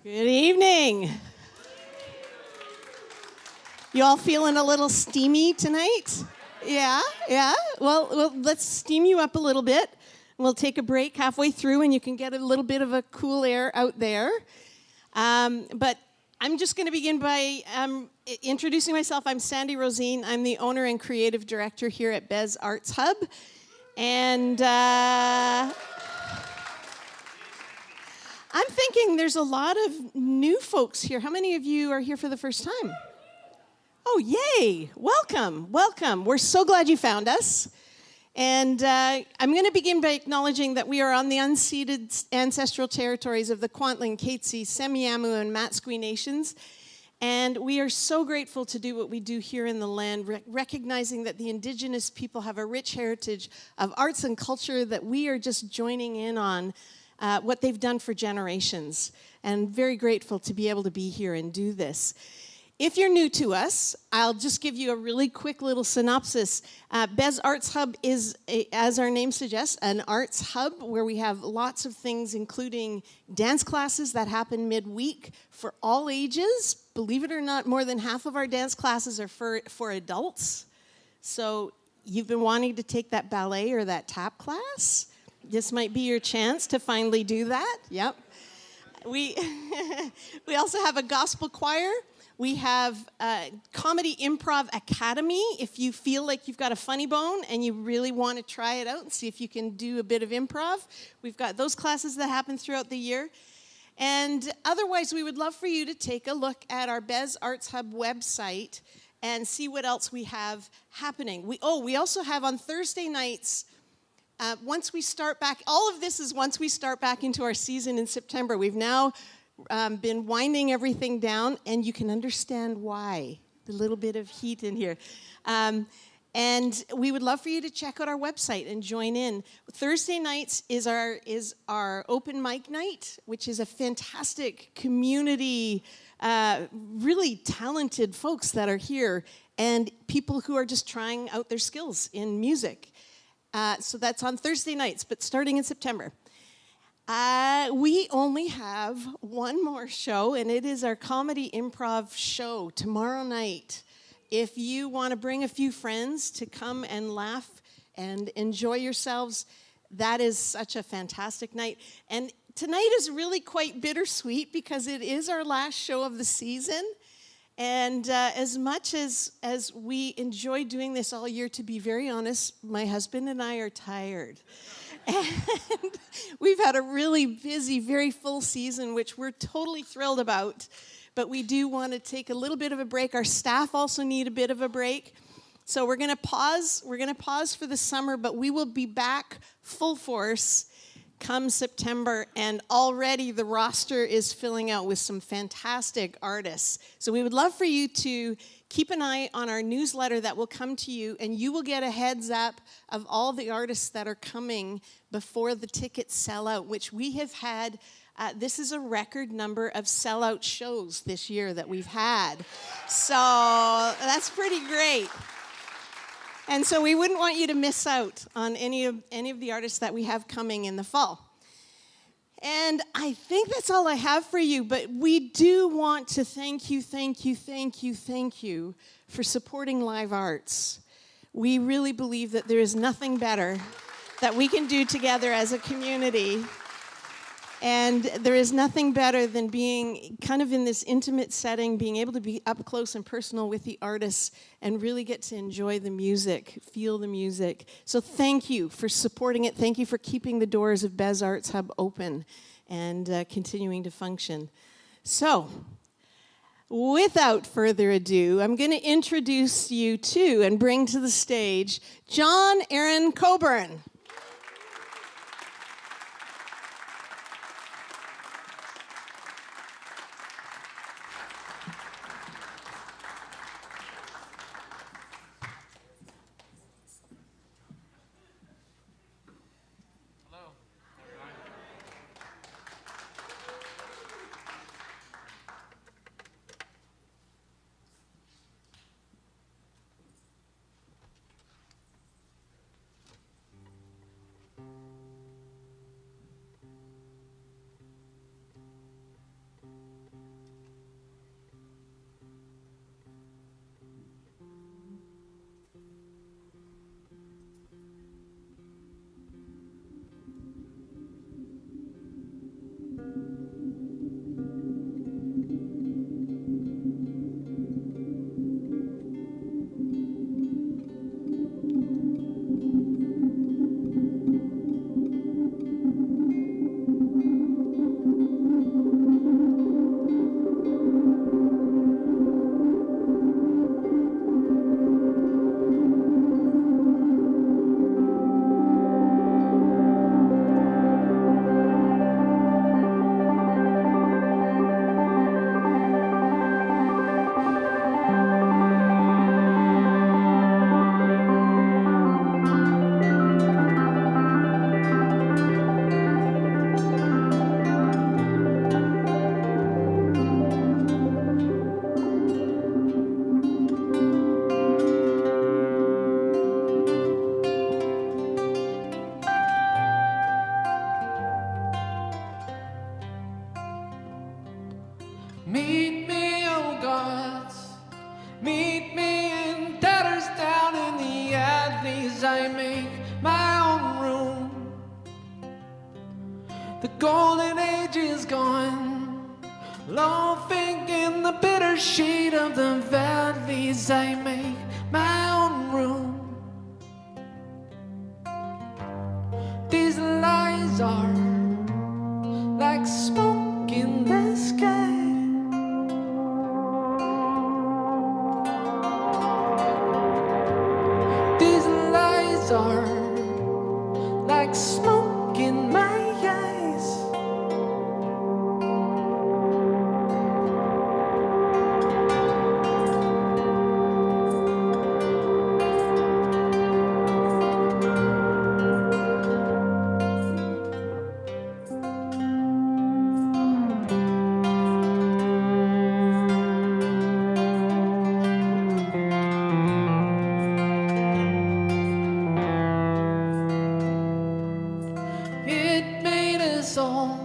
Good evening. You all feeling a little steamy tonight? Yeah. Well, let's steam you up a little bit. We'll take a break halfway through, and you can get a little bit of a cool air out there. But I'm just going to begin by introducing myself. I'm Sandy Rosine. I'm the owner and creative director here at Bez Arts Hub. And I'm thinking there's a lot of new folks here. How many of you are here for the first time? Oh, yay. Welcome. We're so glad you found us. And I'm going to begin by acknowledging that we are on the unceded ancestral territories of the Kwantlen, Katzie, Semiahmoo, and Matsqui nations. And we are so grateful to do what we do here in the land, recognizing that the Indigenous people have a rich heritage of arts and culture that we are just joining in on what they've done for generations. And very grateful to be able to be here and do this. If you're new to us, I'll just give you a really quick little synopsis. Bez Arts Hub is, as our name suggests, an arts hub where we have lots of things, including dance classes that happen midweek for all ages. Believe it or not, more than half of our dance classes are for adults. So you've been wanting to take that ballet or that tap class? This might be your chance to finally do that. Yep. We also have a gospel choir. We have a Comedy Improv Academy. If you feel like you've got a funny bone and you really want to try it out and see if you can do a bit of improv, we've got those classes that happen throughout the year. And otherwise, we would love for you to take a look at our Bez Arts Hub website and see what else we have happening. We also have on Thursday nights, once we start back, all of this is once we start back into our season in September. We've now been winding everything down, and you can understand why. The little bit of heat in here. And we would love for you to check out our website and join in. Thursday nights is our open mic night, which is a fantastic community, really talented folks that are here, and people who are just trying out their skills in music. So that's on Thursday nights, but starting in September. We only have one more show, and it is our comedy improv show tomorrow night. If you want to bring a few friends to come and laugh and enjoy yourselves, that is such a fantastic night. And tonight is really quite bittersweet because it is our last show of the season. And as much as we enjoy doing this all year, to be very honest, my husband and I are tired. And we've had a really busy, very full season, which we're totally thrilled about. But we do want to take a little bit of a break. Our staff also need a bit of a break. So we're going to pause. We're going to pause for the summer, but we will be back full force come September, and already the roster is filling out with some fantastic artists. So we would love for you to keep an eye on our newsletter that will come to you, and you will get a heads up of all the artists that are coming before the tickets sell out, which we have had. This is a record number of sellout shows this year that we've had. So that's pretty great. And so we wouldn't want you to miss out on any of the artists that we have coming in the fall. And I think that's all I have for you, but we do want to thank you for supporting live arts. We really believe that there is nothing better that we can do together as a community. And there is nothing better than being kind of in this intimate setting, being able to be up close and personal with the artists and really get to enjoy the music, feel the music. So thank you for supporting it. Thank you for keeping the doors of Bez Arts Hub open and continuing to function. So, without further ado, I'm going to introduce you to and bring to the stage John Aaron Cockburn. The golden age is gone, laughing in the bitter shade of the valleys. I make my own room. These lies are like smoke in the sky. These lies are like smoke in my eyes. It made us all,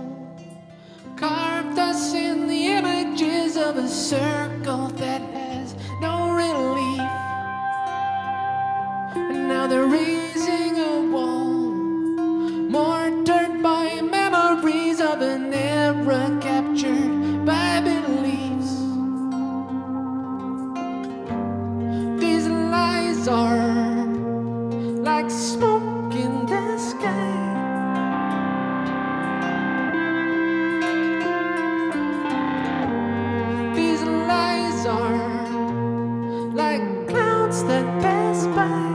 carved us in the images of a circle that has no relief. And now they're raising a wall, mortared by memories of an era captured by beliefs. These lies are like smoke in the sky. These lies are like clouds that pass by.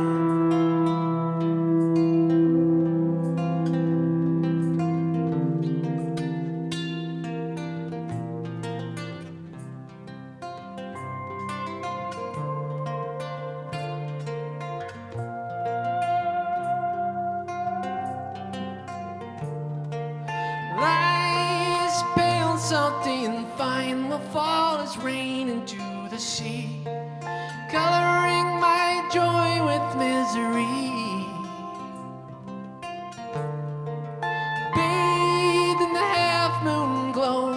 Lies pale, salty and fine will fall as rain into the sea, coloring my joy with misery. Bathed in the half-moon glow,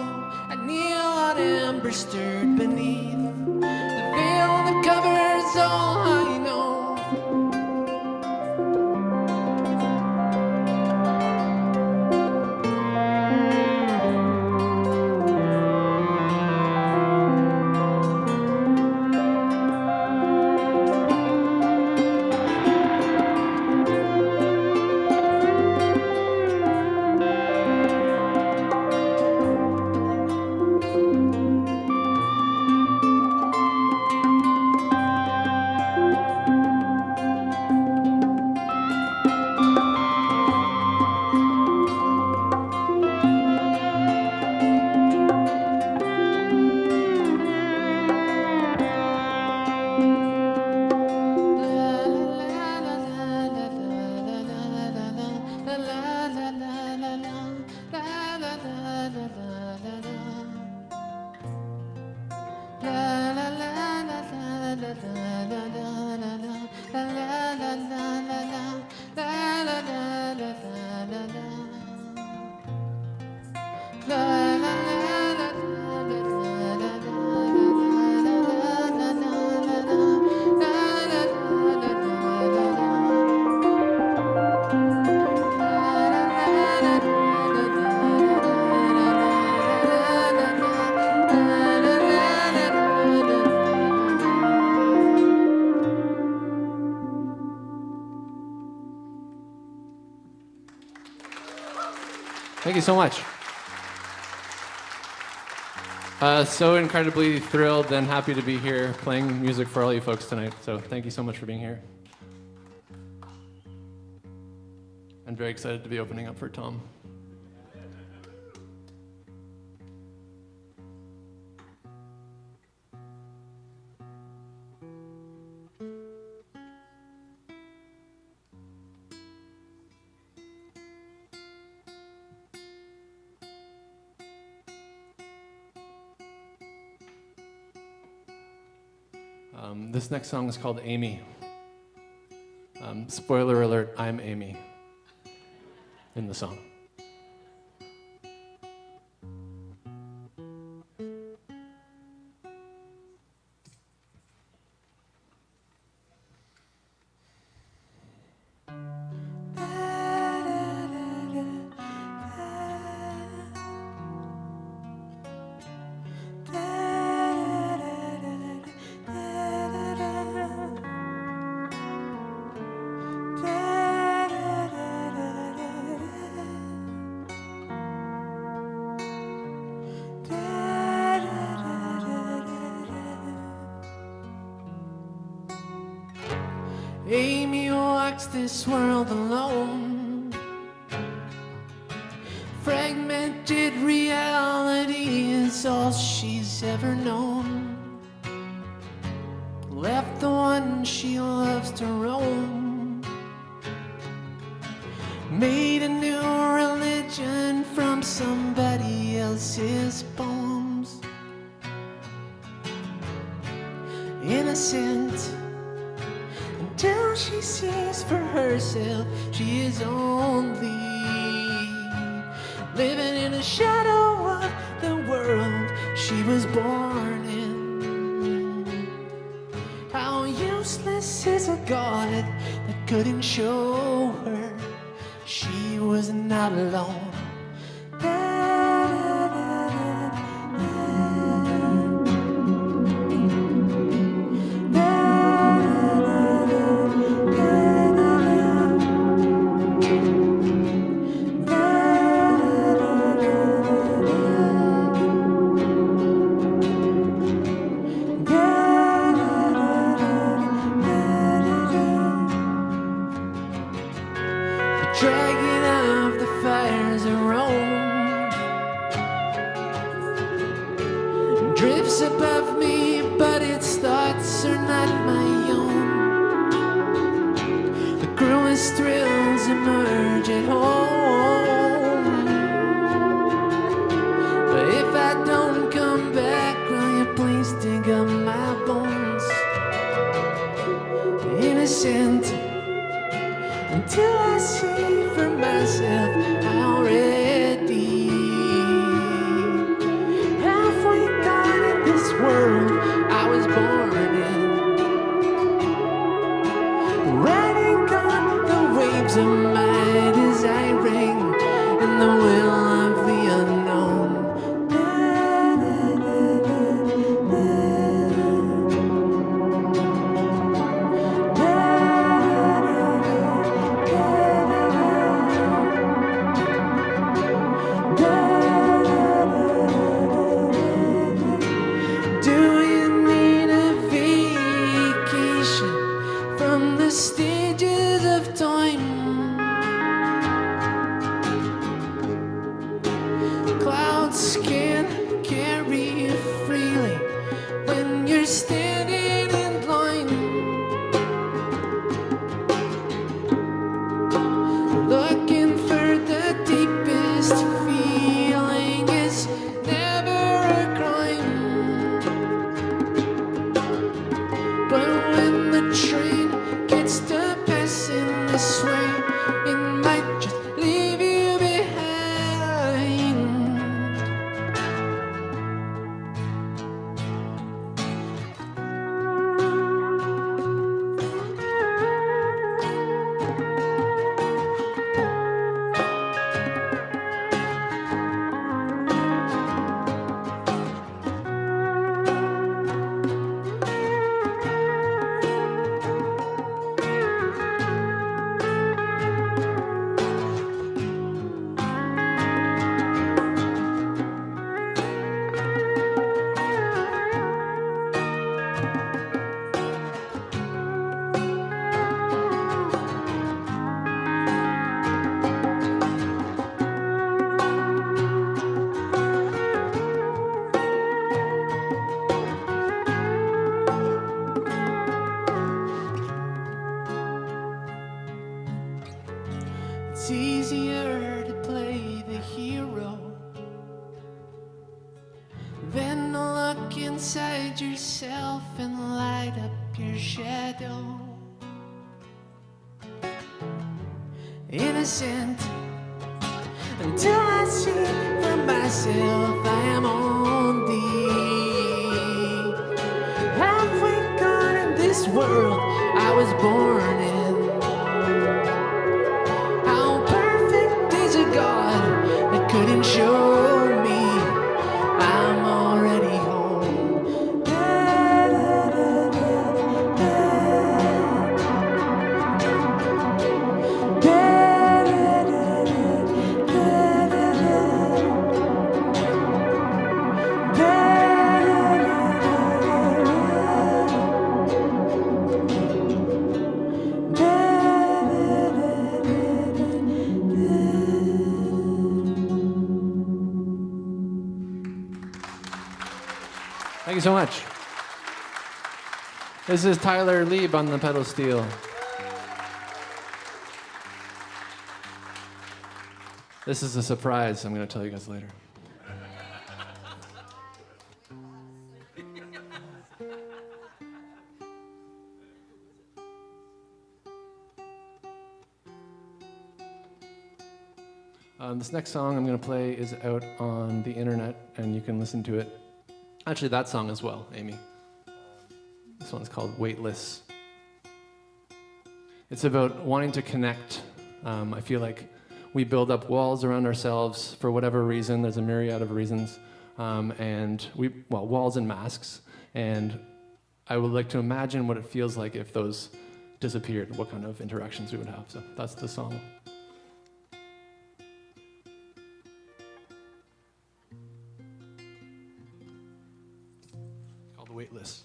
I kneel on amber stirred beneath the veil that covers all I know. Thank you so much. So incredibly thrilled and happy to be here playing music for all you folks tonight. So thank you so much for being here. I'm very excited to be opening up for Tom. This next song is called Amy. Spoiler alert, I'm Amy in the song. Amy walks this world alone. Fragmented reality is all she's ever known. Left the one she loves to roam. Made a new religion from somebody else's poems. Innocent until she sees for herself she is only living in the shadow of the world she was born in. How useless is a God that couldn't show her she was not alone. Dragging of the fires of Rome drifts above me, but its thoughts are not my own. The cruelest thrills emerge at home. But if I don't come back, will you please dig up my bones? Innocent until I see for myself how ready halfway gone in this world I was born in. Riding on the waves of my desiring and the will of the unknown. Stages of time, clouds can carry you freely when you're standing in line. Looking for the deepest feeling is never a crime. But when the train gets to passing this way, it might just leave you behind. It's easier to play the hero than to look inside yourself and light up your shadow. Innocent until I see for myself I am only halfway gone in this world I was born in. Couldn't show me I'm already home. Thank you so much. This is Tyler Lieb on the pedal steel. This is a surprise I'm going to tell you guys later. This next song I'm going to play is out on the internet, and you can listen to it. Actually, that song as well, Amy. This one's called Weightless. It's about wanting to connect. I feel like we build up walls around ourselves for whatever reason. There's a myriad of reasons. Walls and masks. And I would like to imagine what it feels like if those disappeared, what kind of interactions we would have. So that's the song. Called Weightless.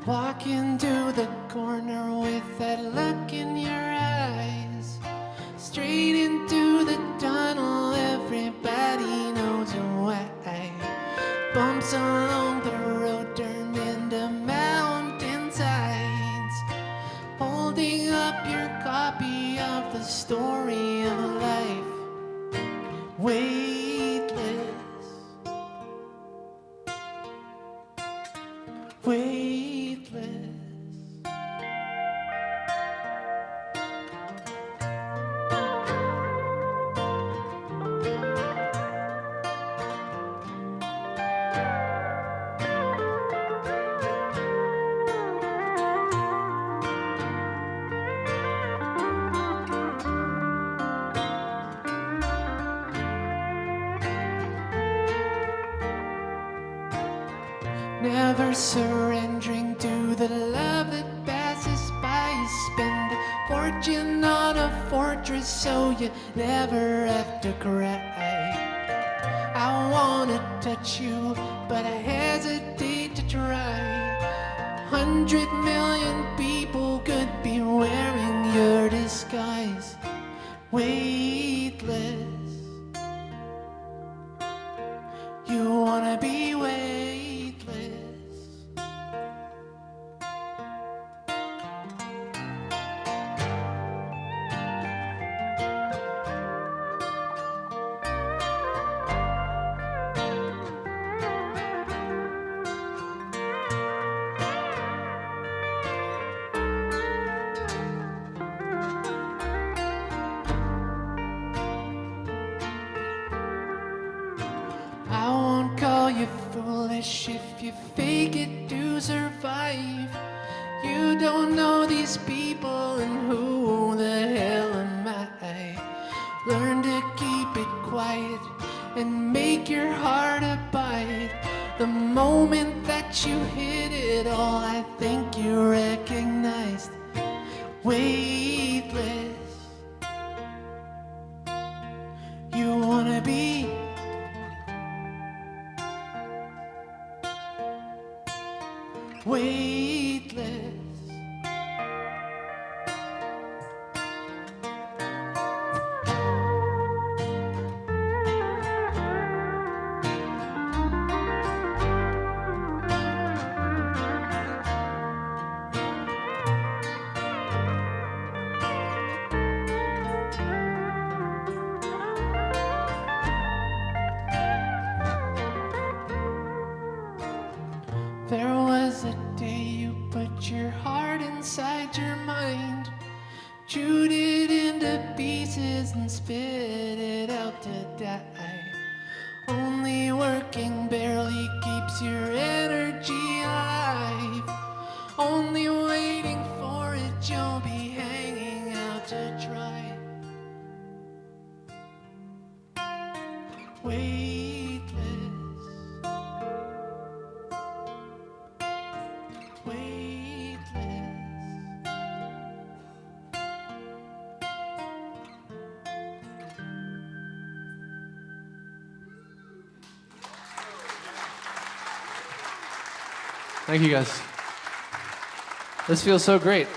Walk into the corner with that look in your eyes, straight into the tunnel, everybody knows why. Bumps along the road turn into mountainsides, holding up your copy of the story of life. Weightless, weightless. Never surrendering to the love that passes by. You spend a fortune on a fortress so you never have to cry. I wanna touch you, but I hesitate to try. 100 million people could be wearing your disguise. Weightless. You wanna be weightless. I won't call you foolish if you fake it to survive. You don't know these people, and who the hell am I? Learn to keep it quiet and make your heart abide. The moment that you hit it all, I think you recognized. Weightless. You wanna be weightless. There was a day you put your heart inside your mind, chewed it into pieces and spit it out to die. Only working barely keeps your energy alive. Only waiting for it, you'll be hanging out to dry. Weightless. Weightless. Thank you, guys. This feels so great.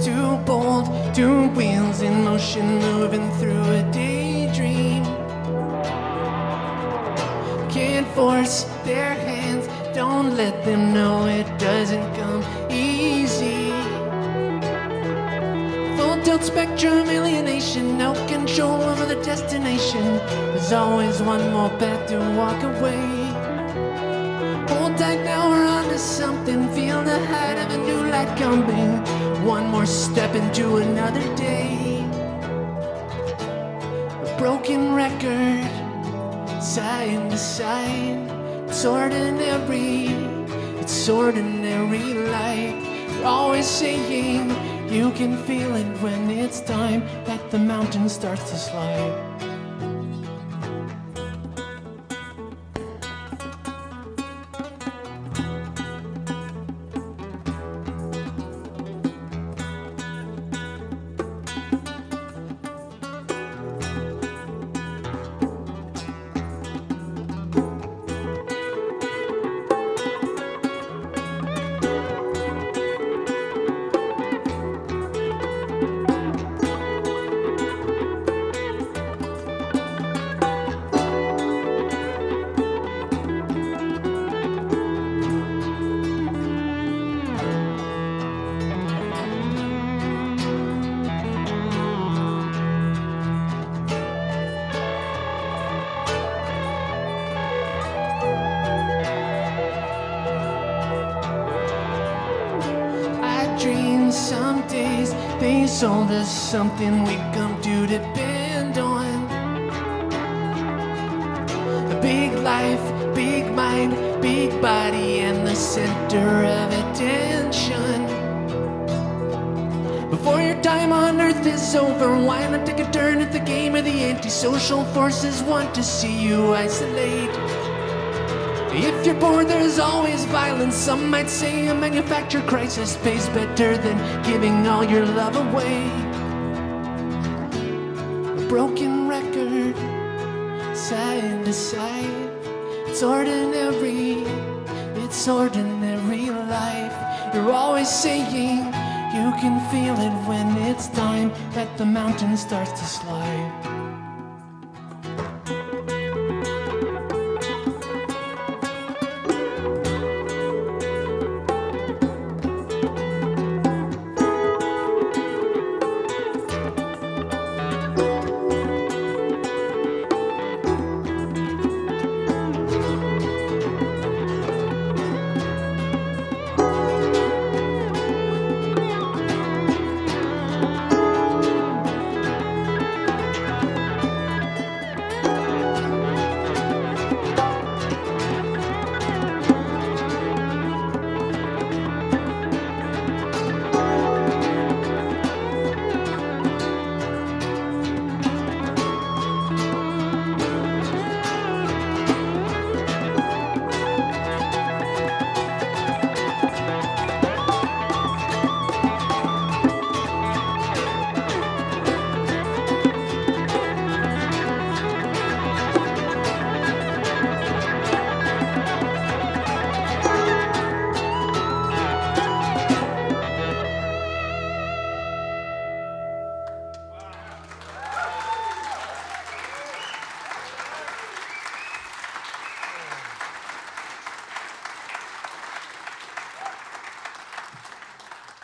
Too bold, two wheels in motion, moving through a daydream. Can't force their hands, don't let them know it doesn't come easy. Full tilt spectrum alienation, no control over the destination. There's always one more path to walk away. Hold tight, now we're onto something. Feel the height of a new light coming. One more step into another day. A broken record, side to side. It's ordinary, it's ordinary life. You're always saying you can feel it when it's time that the mountain starts to slide. Some days they sold us something we come to depend on. A big life, big mind, big body, and the center of attention. Before your time on earth is over, why not take a turn at the game of the antisocial forces want to see you isolate? If you're bored, there's always violence. Some might say a manufactured crisis pays better than giving all your love away. A broken record, side to side. It's ordinary life. You're always saying you can feel it when it's time that the mountain starts to slide.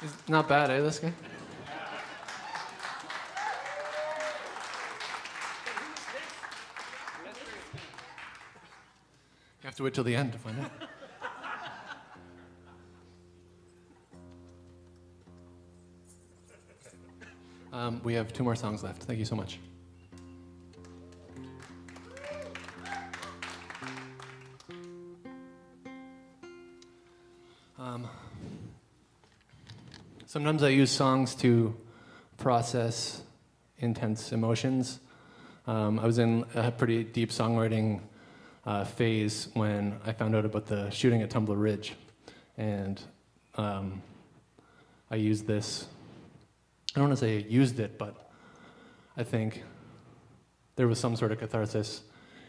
He's not bad, eh, this guy? You have to wait till the end to find out. We have 2 more songs left. Thank you so much. Sometimes I use songs to process intense emotions. I was in a pretty deep songwriting phase when I found out about the shooting at Tumbler Ridge, and I used this. I don't want to say I used it, but I think there was some sort of catharsis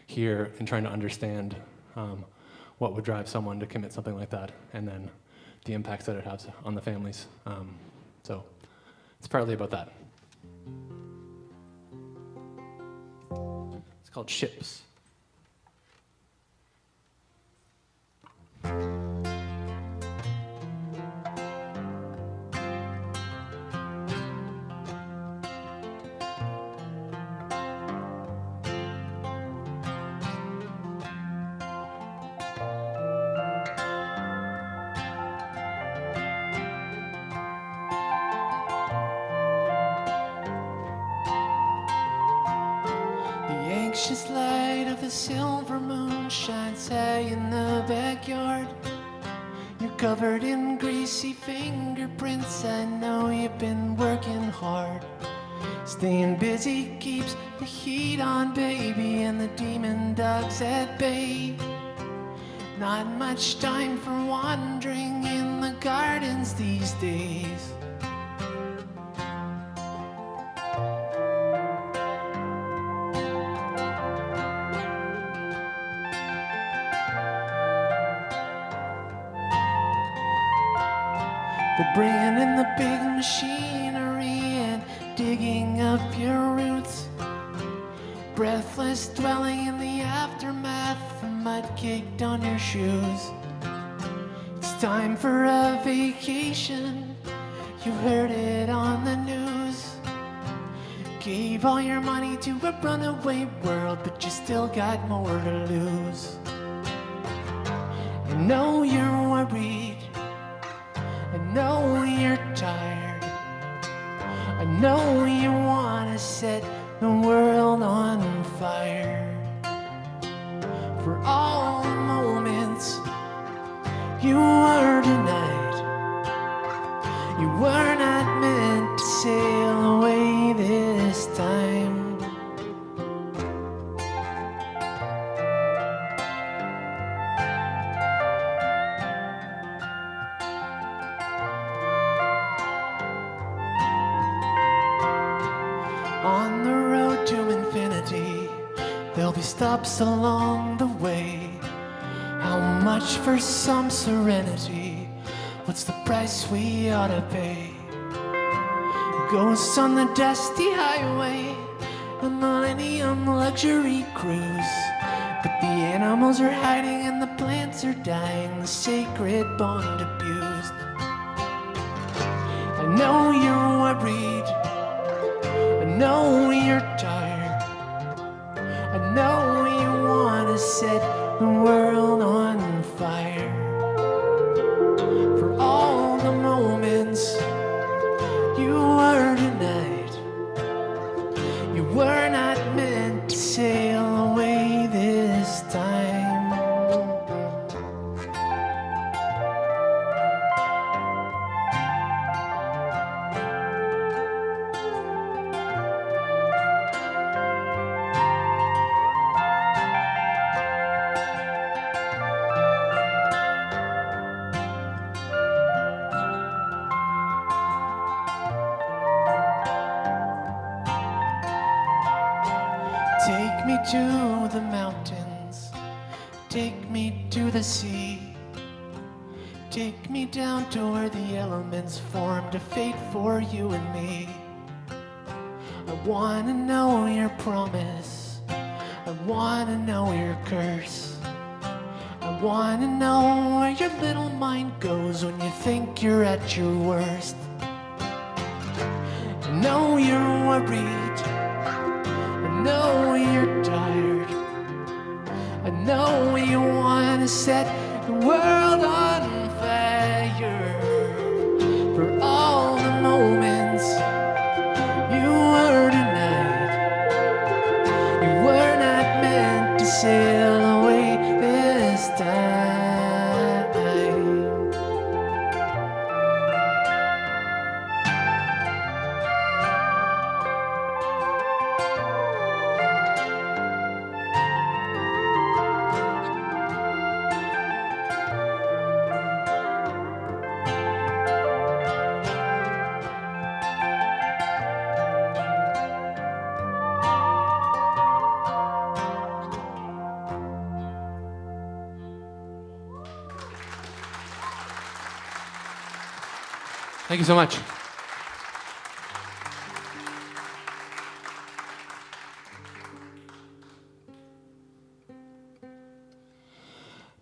here in trying to understand what would drive someone to commit something like that, and then the impacts that it has on the families. So it's partly about that. It's called Ships. Anxious light of the silver moon shines high in the backyard. You're covered in greasy fingerprints. I know you've been working hard. Staying busy keeps the heat on, baby, and the demon dogs at bay. Not much time for wandering in the gardens these days. They're bringing in the big machinery and digging up your roots. Breathless, dwelling in the aftermath, the mud caked on your shoes. It's time for a vacation, you heard it on the news. Gave all your money to a runaway world, but you still got more to lose. I know you're worried, I know you're tired, I know you wanna set the world on fire. For all the moments you were denied, you were not meant to sail away this time. On the road to infinity, there'll be stops along the way. How much for some serenity? What's the price we ought to pay? Ghosts on the dusty highway, a millennium luxury cruise. But the animals are hiding and the plants are dying, the sacred bond abused. I know you're worried, I know you're tired, I know you wanna set the world on fire. For all the moments you were denied, you were not meant to sail away this time. Take me to the mountains, take me to the sea. Take me down to where the elements formed a fate for you and me. I wanna know your promise, I wanna know your curse, I Wanna know where your little mind goes when you think you're at your worst. I know you're worried, I know you're tired, I know you wanna set the world on fire. For all the moments you were denied, you were not meant to sail away this time. Thank you so much.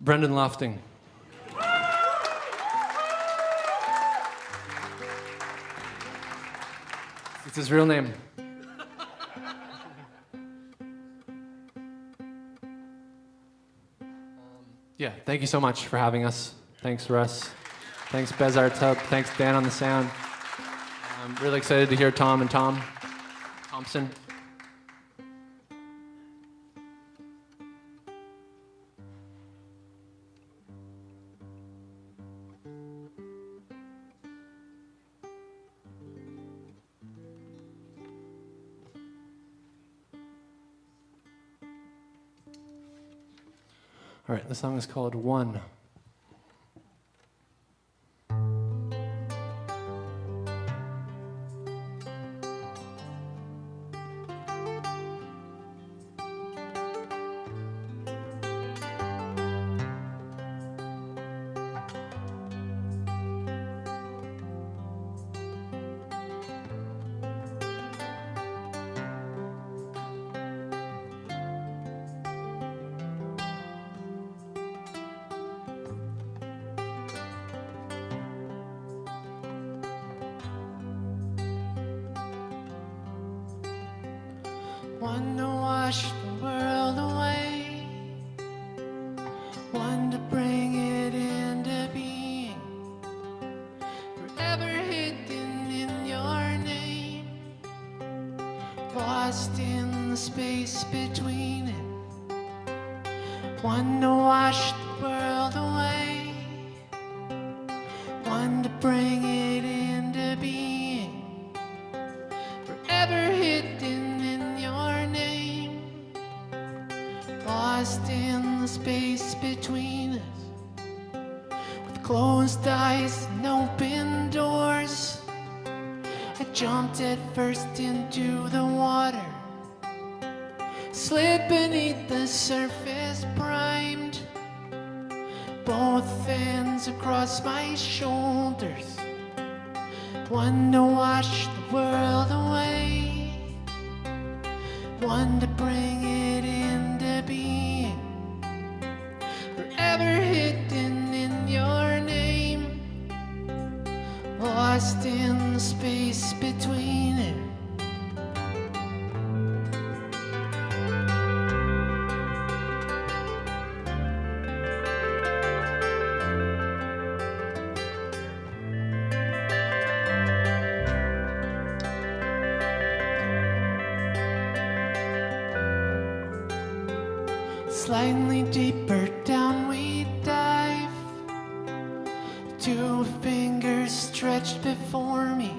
Brendan Lofting. It's his real name. Yeah, thank you so much for having us. Thanks, Russ. Thanks, Bez Arts Hub. Thanks, Dan on the sound. I'm really excited to hear Tom and Thompson. All right, the song is called One. One to wash the world away, one to bring it into being, forever hidden in your name, lost in the space between it. One to wash the world away, one to bring it into being, forever hidden in your name, lost in the space between us. With closed eyes and open doors, I jumped head first into the water, slid beneath the surface primed, both ends across my shoulders. One to wash the world away, one to bring it into being, forever hidden in your name, lost in the space between it. Slightly deeper down we dive, two fingers stretched before me,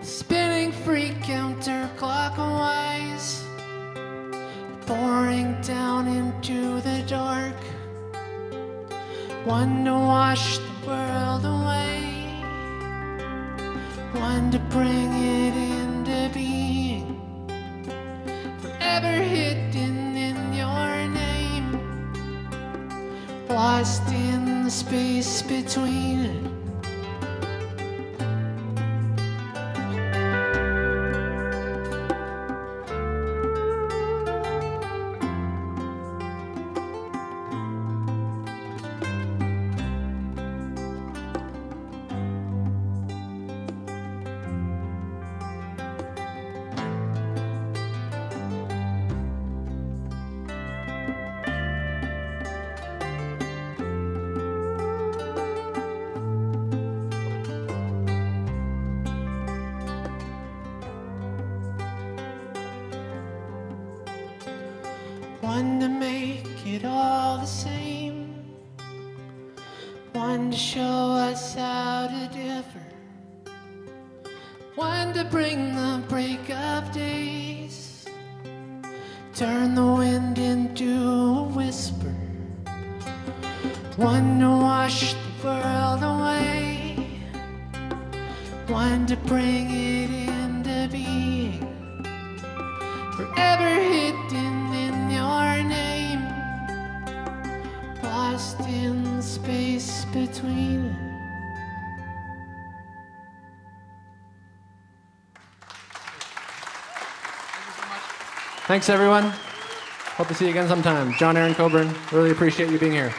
spinning free counterclockwise, pouring down into the dark. One to wash the world away, one to bring it into being, forever hidden in your name, lost in the space between it. one to make it all the same, one to show us how to differ, one to bring the break of days, turn the wind into a whisper, one to wash the world away, one to bring it into being, forever hidden in your name, lost in space between. Thanks, everyone. Hope to see you again sometime. John Aaron Cockburn, really appreciate you being here.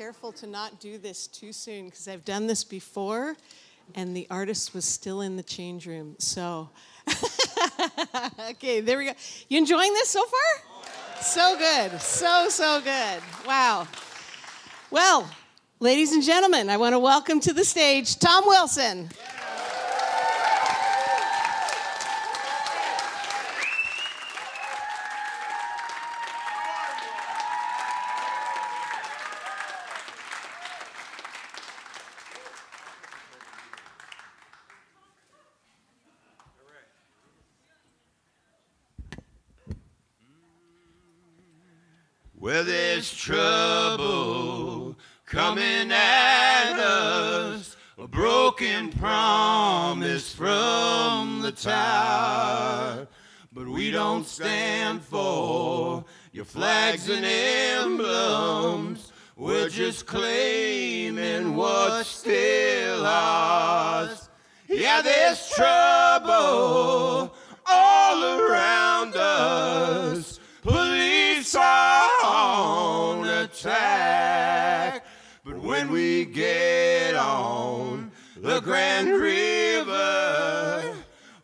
careful to not do this too soon because I've done this before and the artist was still in the change room. So, okay, there we go. You enjoying this so far? So good. So good. Wow. Well, ladies and gentlemen, I want to welcome to the stage Tom Wilson. Well, there's trouble coming at us, a broken promise from the tower. But we don't stand for your flags and emblems. We're just claiming what's still ours. Yeah, there's trouble all around us. Police are on attack, but when we get on the Grand River,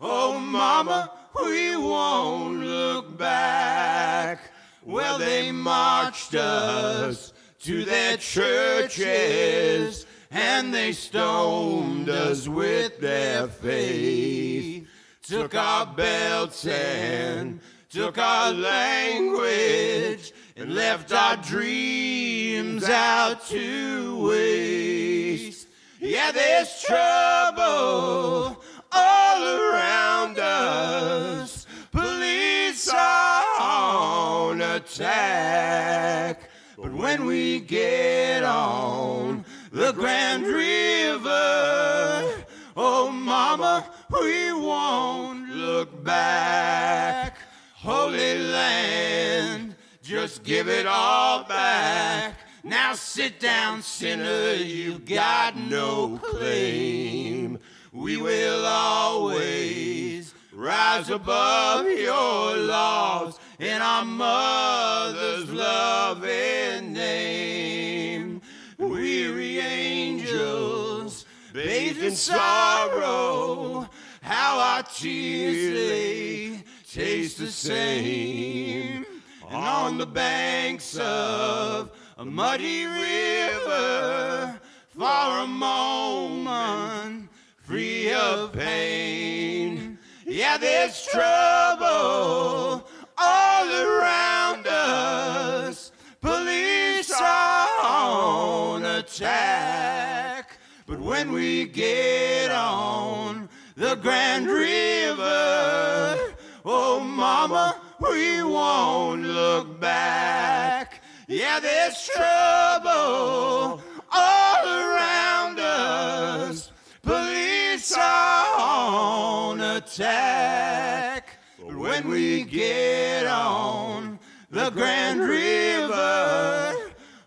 oh mama, we won't look back. Well, they marched us to their churches and they stoned us with their faith, took our belts and took our language and left our dreams out to waste. Yeah, there's trouble all around us. Police are on attack. But when we get on the Grand River, oh mama, we won't look back. Holy land, just give it all back. Now sit down, sinner, you've got no claim. We will always rise above your laws in our mother's loving name. Weary angels, bathed in sorrow, how our tears lay taste the same. And on the banks of a muddy river, for a moment, free of pain. Yeah, there's trouble all around us. Police are on attack. But when we get on the Grand River, oh mama, we won't look back. Yeah, there's trouble all around us. Police are on attack. But when we get on the Grand River,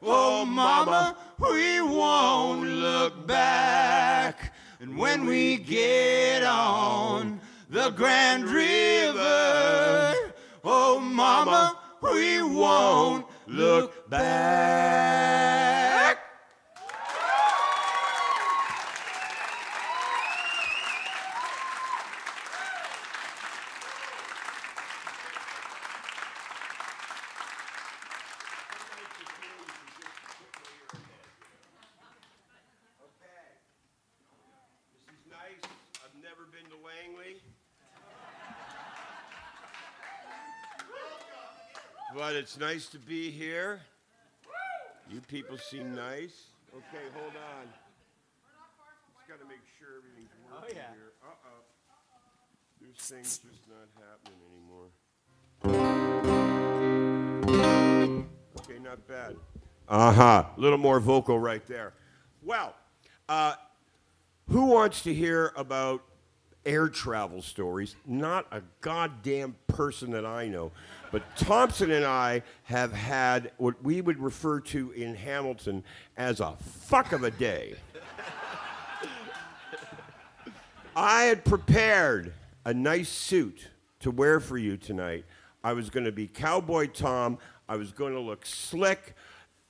oh mama, we won't look back. And when we get on the Grand River, oh mama, we won't look back. But it's nice to be here. You people seem nice. Okay, hold on. Just got to make sure everything's working here. Uh-oh. There's things just not happening anymore. Okay, not bad. A little more vocal right there. Well, who wants to hear about air travel stories? Not a goddamn person that I know. But Thompson and I have had what we would refer to in Hamilton as a fuck of a day. I had prepared a nice suit to wear for you tonight. I was going to be Cowboy Tom. I was going to look slick.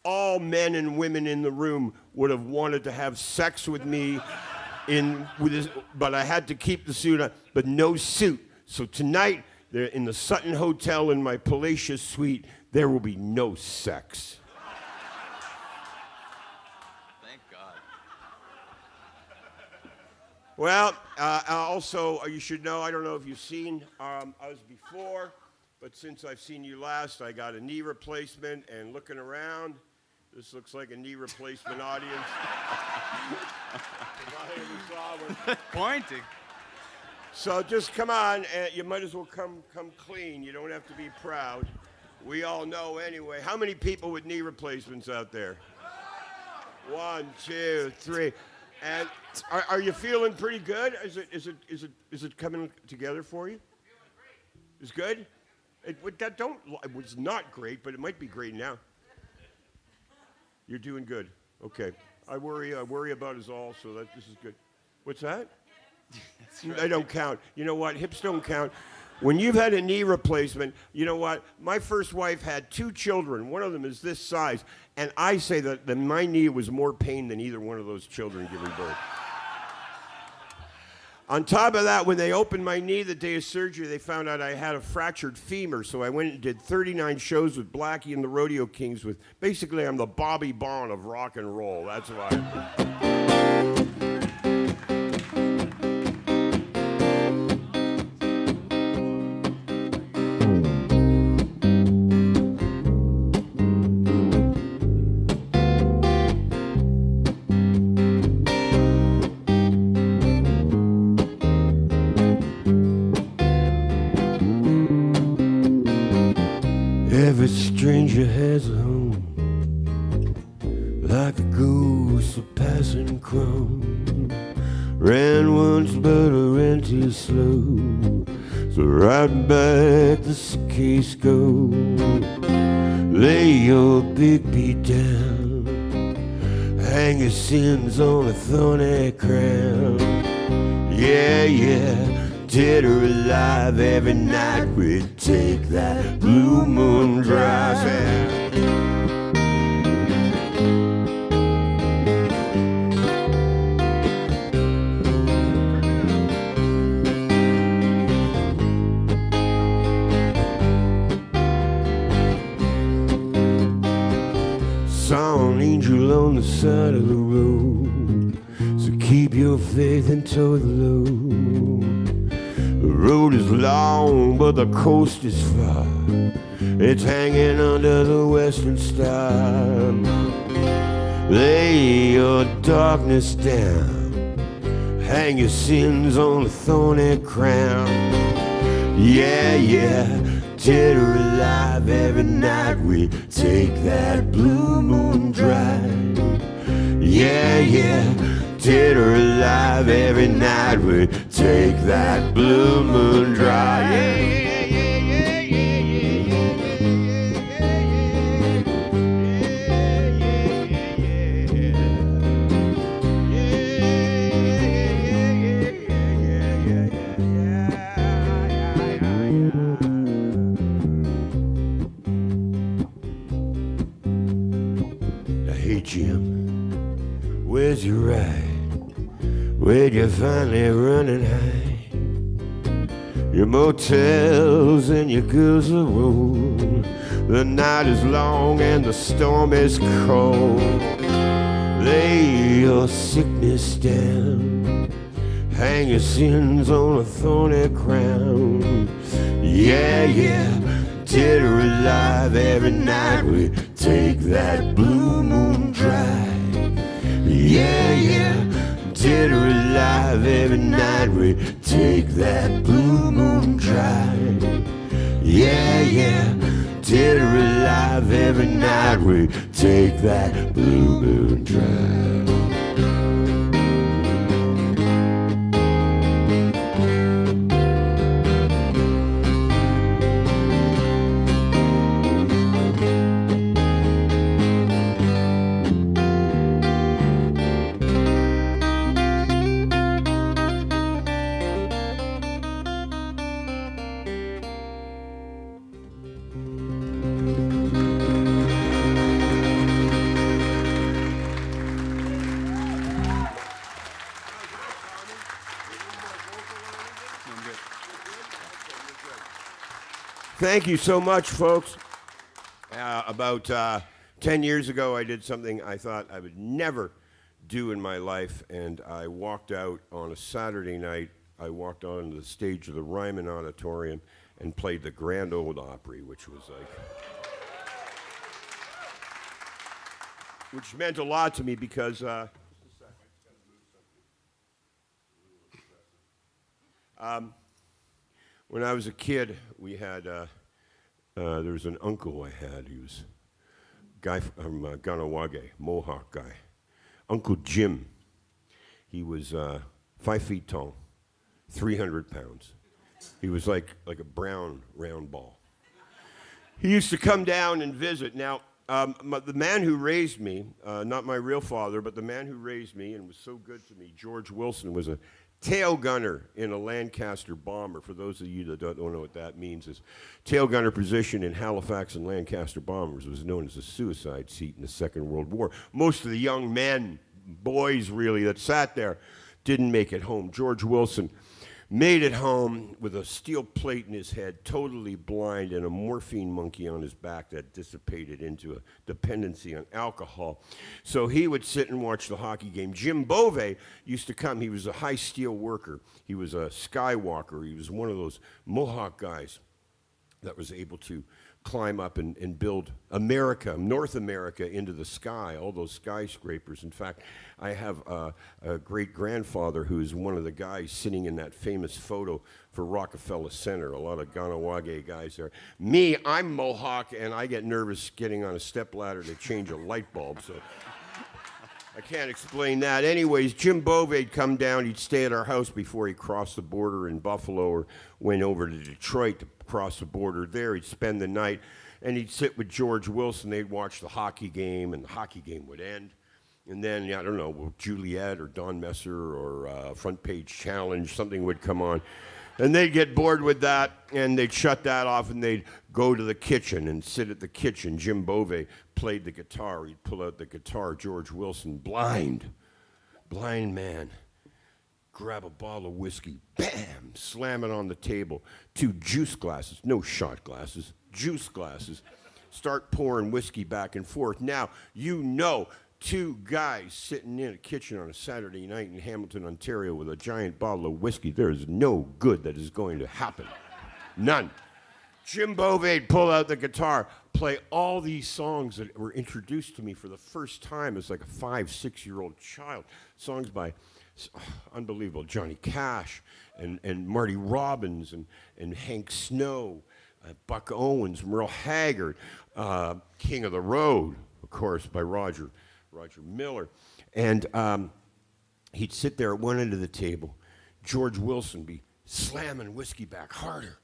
all men and women in the room would have wanted to have sex with me but I had to keep the suit on, but no suit. So tonight, in the Sutton Hotel in my palatial suite, there will be no sex. Thank God. Well, also, you should know, I don't know if you've seen us before, but since I've seen you last, I got a knee replacement, and looking around, this looks like a knee replacement audience. Pointing. So just come on, you might as well come clean. You don't have to be proud. We all know anyway. How many people with knee replacements out there? 1, 2, 3. And are you feeling pretty good? Is it coming together for you? It's good? It was not great, but it might be great now. You're doing good. Okay. I worry about us all, so this is good. What's that? Right. They don't count. You know what? Hips don't count. When you've had a knee replacement, you know what? My first wife had 2 children. One of them is this size. And I say that my knee was more pain than either one of those children giving birth. On top of that, when they opened my knee the day of surgery, they found out I had a fractured femur. So I went and did 39 shows with Blackie and the Rodeo Kings with, basically, I'm the Bobby Bond of rock and roll. That's why. Every stranger has a home, like a ghost of passing crumb. Ran once but I ran too slow, so right back the case go. Lay your big beat down, hang your sins on a thorny crown. Yeah, yeah. Dead or alive, every night we take that blue moon drive. Saw an angel on the side of the road, so keep your faith and toe the load. The road is long, but the coast is far. It's hanging under the western star. Lay your darkness down, hang your sins on a thorny crown. Yeah, yeah, dead or alive, every night we take that blue moon drive. Yeah, yeah. Dead or alive, every night we take that blue moon drive. Yeah, yeah, yeah, yeah, yeah, yeah, yeah. Hey Jim, where's your ride? Where'd you finally running high? Your motels and your girls are rolled. The night is long and the storm is cold. Lay your sickness down, hang your sins on a thorny crown. Yeah, yeah, dead or alive, every night we take that blue moon drive. Yeah, yeah. Dead or alive, every night we take that blue moon drive. Yeah, yeah. Dead or alive, every night we take that blue moon drive. Thank you so much, folks. About 10 years ago, I did something I thought I would never do in my life, and I walked out on a Saturday night. I walked onto the stage of the Ryman Auditorium and played the Grand Ole Opry, which was like, which meant a lot to me because, when I was a kid, we had, there was an uncle I had. He was a guy from Ganawage, Mohawk guy. Uncle Jim. He was 5 feet tall, 300 pounds. He was like a brown round ball. He used to come down and visit. Now, the man who raised me, not my real father, but the man who raised me and was so good to me, George Wilson, was a tail gunner in a Lancaster bomber. For those of you that don't know what that means, is tail gunner position in Halifax and Lancaster bombers was known as a suicide seat in the Second World War. Most of the young men, boys really, that sat there didn't make it home. George Wilson made it home with a steel plate in his head, totally blind, and a morphine monkey on his back that dissipated into a dependency on alcohol. So he would sit and watch the hockey game. Jim Bove used to come. He was a high steel worker. He was a skywalker. He was one of those Mohawk guys that was able to climb up and build America, North America, into the sky, all those skyscrapers. In fact, I have a great-grandfather who's one of the guys sitting in that famous photo for Rockefeller Center. A lot of Ganawage guys there. Me, I'm Mohawk, and I get nervous getting on a stepladder to change a light bulb, so I can't explain that. Anyways, Jim Bove'd come down. He'd stay at our house before he crossed the border in Buffalo or went over to Detroit to cross the border there. He'd spend the night, and he'd sit with George Wilson. They'd watch the hockey game, and the hockey game would end. And then, I don't know, Juliet or Don Messer or Front Page Challenge, something would come on. And they'd get bored with that, and they'd shut that off, and they'd go to the kitchen and sit at the kitchen. Jim Bove played the guitar. He'd pull out the guitar. George Wilson, blind man, grab a bottle of whiskey, bam, slam it on the table. 2 juice glasses, no shot glasses, juice glasses. Start pouring whiskey back and forth. Now, you know, 2 guys sitting in a kitchen on a Saturday night in Hamilton, Ontario with a giant bottle of whiskey. There is no good that is going to happen. None. Jim Bove'd pull out the guitar, play all these songs that were introduced to me for the first time as like a 5, 6-year-old child. Songs by unbelievable Johnny Cash and Marty Robbins and Hank Snow, Buck Owens, Merle Haggard, King of the Road, of course, by Roger Miller. And he'd sit there at one end of the table. George Wilson be slamming whiskey back harder,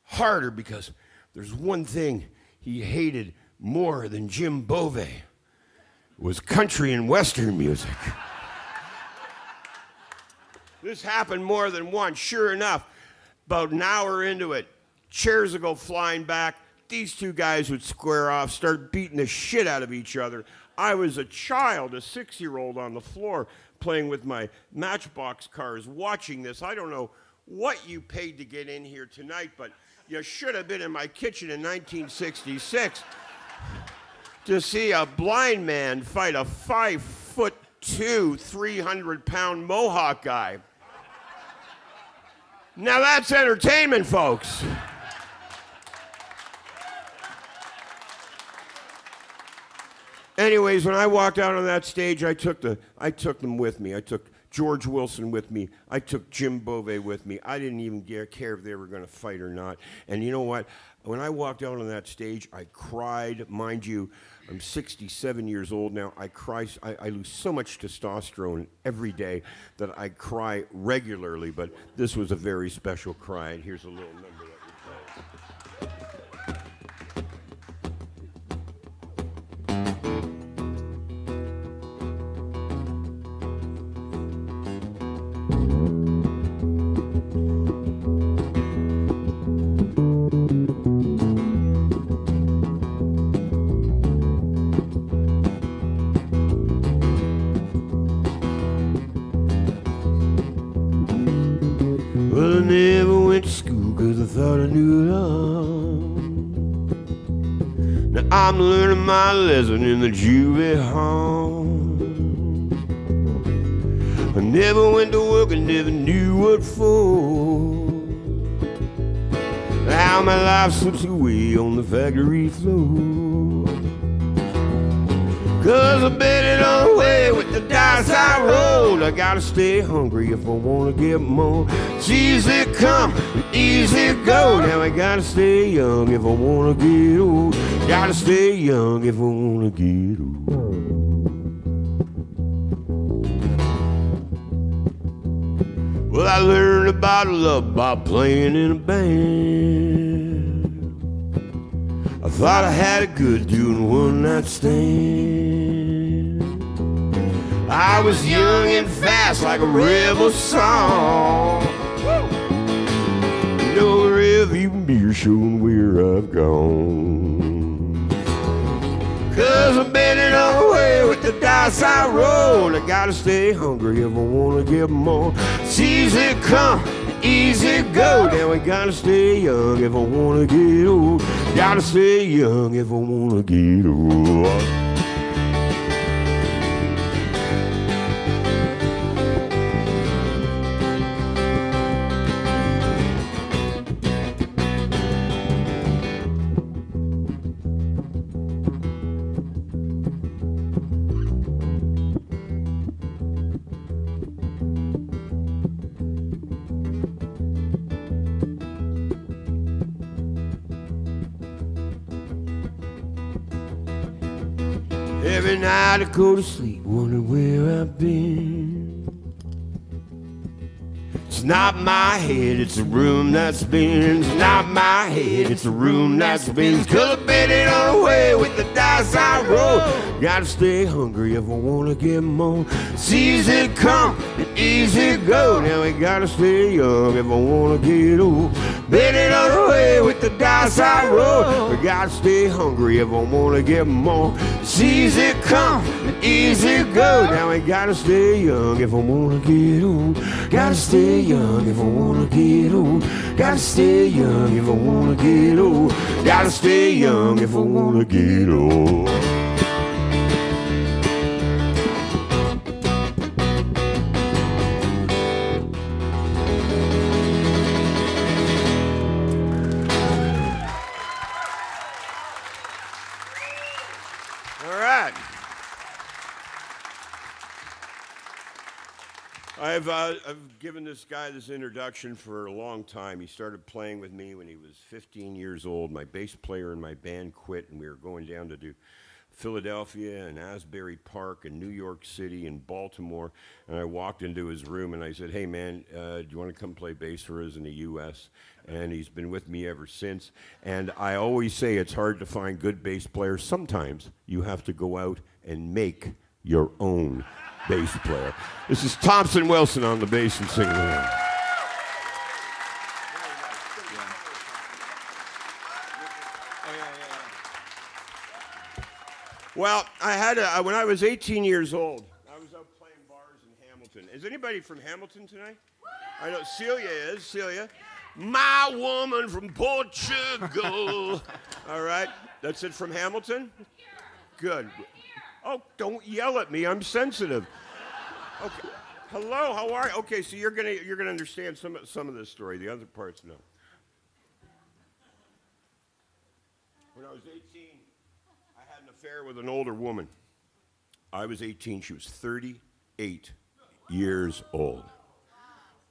harder, because there's one thing he hated more than Jim Bove, was country and western music. This happened more than once. Sure enough, about an hour into it, chairs would go flying back. These 2 guys would square off, start beating the shit out of each other. I was a child, a 6-year-old on the floor, playing with my Matchbox cars, watching this. I don't know what you paid to get in here tonight, but you should have been in my kitchen in 1966 to see a blind man fight a 5'2", 300-pound Mohawk guy. Now that's entertainment, folks. Anyways, when I walked out on that stage, I took them with me. I took George Wilson with me. I took Jim Bove with me. I didn't even care if they were going to fight or not. And you know what? When I walked out on that stage, I cried. Mind you, I'm 67 years old now. I lose so much testosterone every day that I cry regularly. But this was a very special cry. And here's a little number that we play. Well, I never went to school 'cause I thought I knew it all. Now I'm learning my lesson in the juvie hall. I never went to work and never knew what for. How my life slips away on the factory floor. 'Cause I bet it all away with the dice I rolled. I gotta stay hungry if I wanna get more. It's easy come, easy go. Now I gotta stay young if I wanna get old. Gotta stay young if I wanna get old. Well, I learned about love by playing in a band. I thought I had it good doing one night stand. I was young and fast like a rebel song. No rearview mirror showing where I've gone. 'Cause I'm betting away with the dice I roll. I gotta stay hungry if I wanna get more. It's easy come, easy go. Now I gotta stay young if I wanna get old. Gotta stay young if I wanna get old. Every night I go to sleep wondering where I've been. It's not my head, it's a room that spins. It's not my head, it's a room that spins. 'Cause I bet it all away with the dice I roll. Gotta stay hungry if I wanna get more. It's easy come and easy go. Now I gotta stay young if I wanna get old. Bet it all away with the dice I roll. I gotta stay hungry if I wanna get more. It's easy come and easy go. Now I gotta stay young if I wanna get old. Gotta stay young if I wanna get old. Gotta stay young if I wanna get old. Gotta stay young if I wanna get old. I've given this guy this introduction for a long time. He started playing with me when he was 15 years old. My bass player in my band quit, and we were going down to do Philadelphia and Asbury Park and New York City and Baltimore. And I walked into his room and I said, "Hey man, do you want to come play bass for us in the U.S.?" And he's been with me ever since. And I always say it's hard to find good bass players. Sometimes you have to go out and make your own bass player. This is Thompson Wilson on the bass and singing along. Well, when I was 18 years old, I was out playing bars in Hamilton. Is anybody from Hamilton tonight? I know Celia is. Celia. My woman from Portugal. All right. That's it from Hamilton? Good. Oh, don't yell at me. I'm sensitive. Okay. Hello, how are you? Okay, so you're gonna understand some of this story. The other parts, no. When I was 18, I had an affair with an older woman. I was 18. She was 38 years old.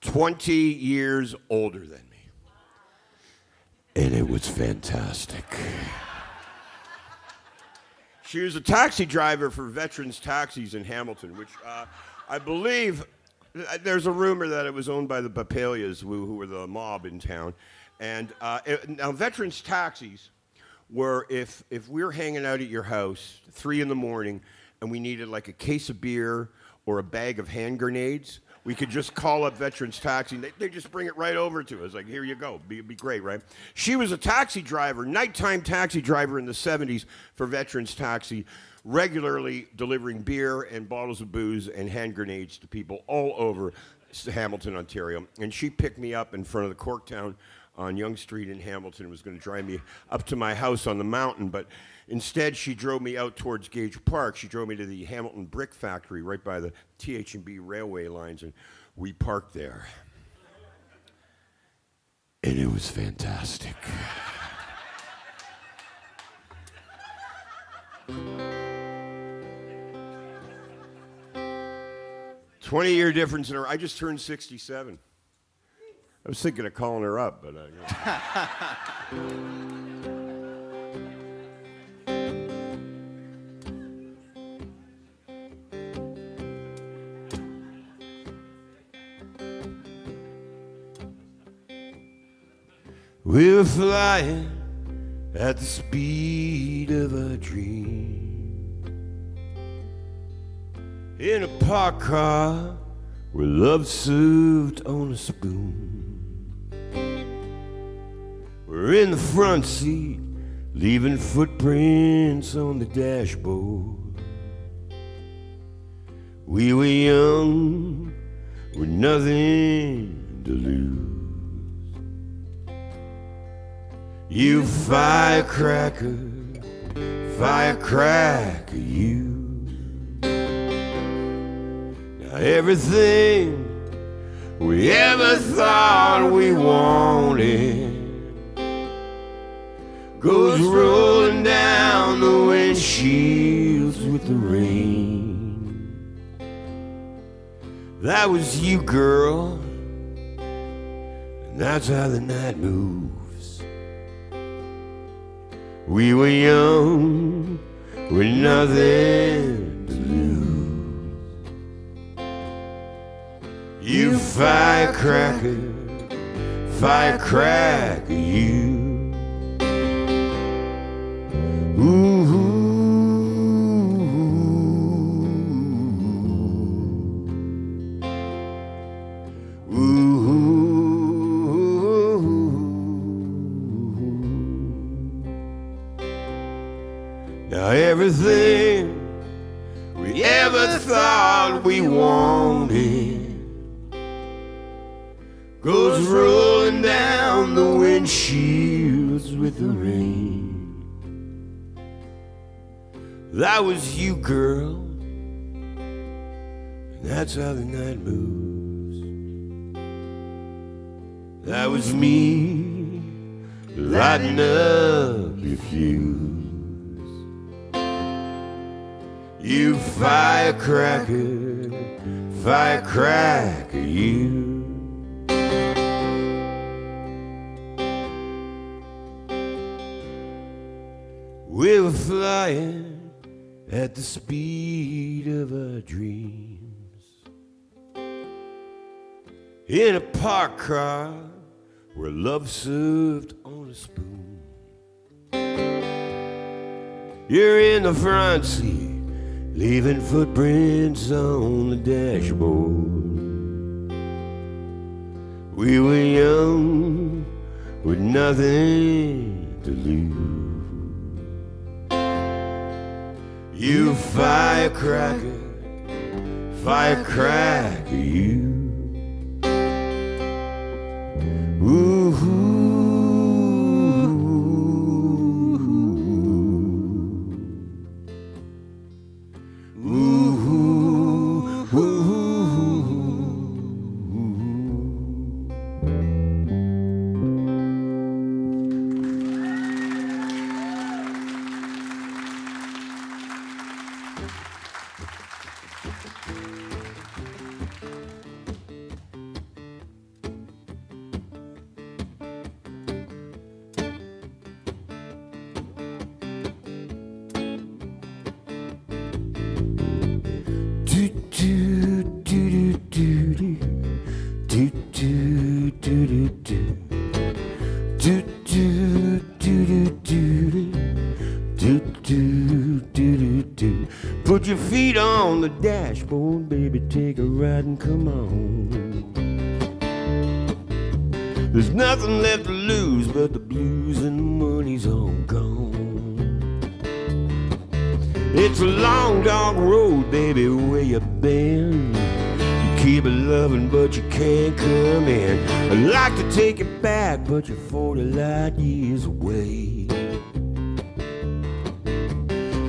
20 years older than me. And it was fantastic. She was a taxi driver for Veterans Taxis in Hamilton, which I believe, there's a rumor that it was owned by the Papalias, who were the mob in town. And now Veterans Taxis were, if we were hanging out at your house 3 a.m. and we needed like a case of beer or a bag of hand grenades, we could just call up Veterans Taxi, and they just bring it right over to us. Like, here you go. It'd be great, right? She was a taxi driver, nighttime taxi driver in the 70s for Veterans Taxi, regularly delivering beer and bottles of booze and hand grenades to people all over Hamilton, Ontario. And she picked me up in front of the Corktown on Yonge Street in Hamilton and was going to drive me up to my house on the mountain, but instead she drove me out towards Gage Park. She drove me to the Hamilton Brick Factory right by the TH&B railway lines, and we parked there. And it was fantastic. 20-year difference in her. I just turned 67. I was thinking of calling her up, but we were flying at the speed of a dream in a parked car where love served on a spoon. We're in the front seat, leaving footprints on the dashboard. We were young, with nothing to lose. You firecracker, firecracker, you. Now everything we ever thought we wanted goes rolling down the windshields with the rain. That was you, girl, and that's how the night moves. We were young with nothing to lose. You firecracker, firecracker, you. Ooh, now everything we ever thought we wanted goes rolling down the windshields with the rain. That was you, girl, and that's how the night moves. That was me, lighting up your fuse. You firecracker, firecracker, you. We were flying at the speed of our dreams in a parked car where love served on a spoon. You're in the front seat, leaving footprints on the dashboard. We were young with nothing to lose. You firecracker, firecracker, you. Ooh, Put your feet on the dashboard, baby, take a ride and come on. There's nothing left to lose but the blues and the money's all gone. It's a long, dark road, baby, where you been. You Keep it loving, but you can't come in. I'd like to take it back, but you're 40 light years away.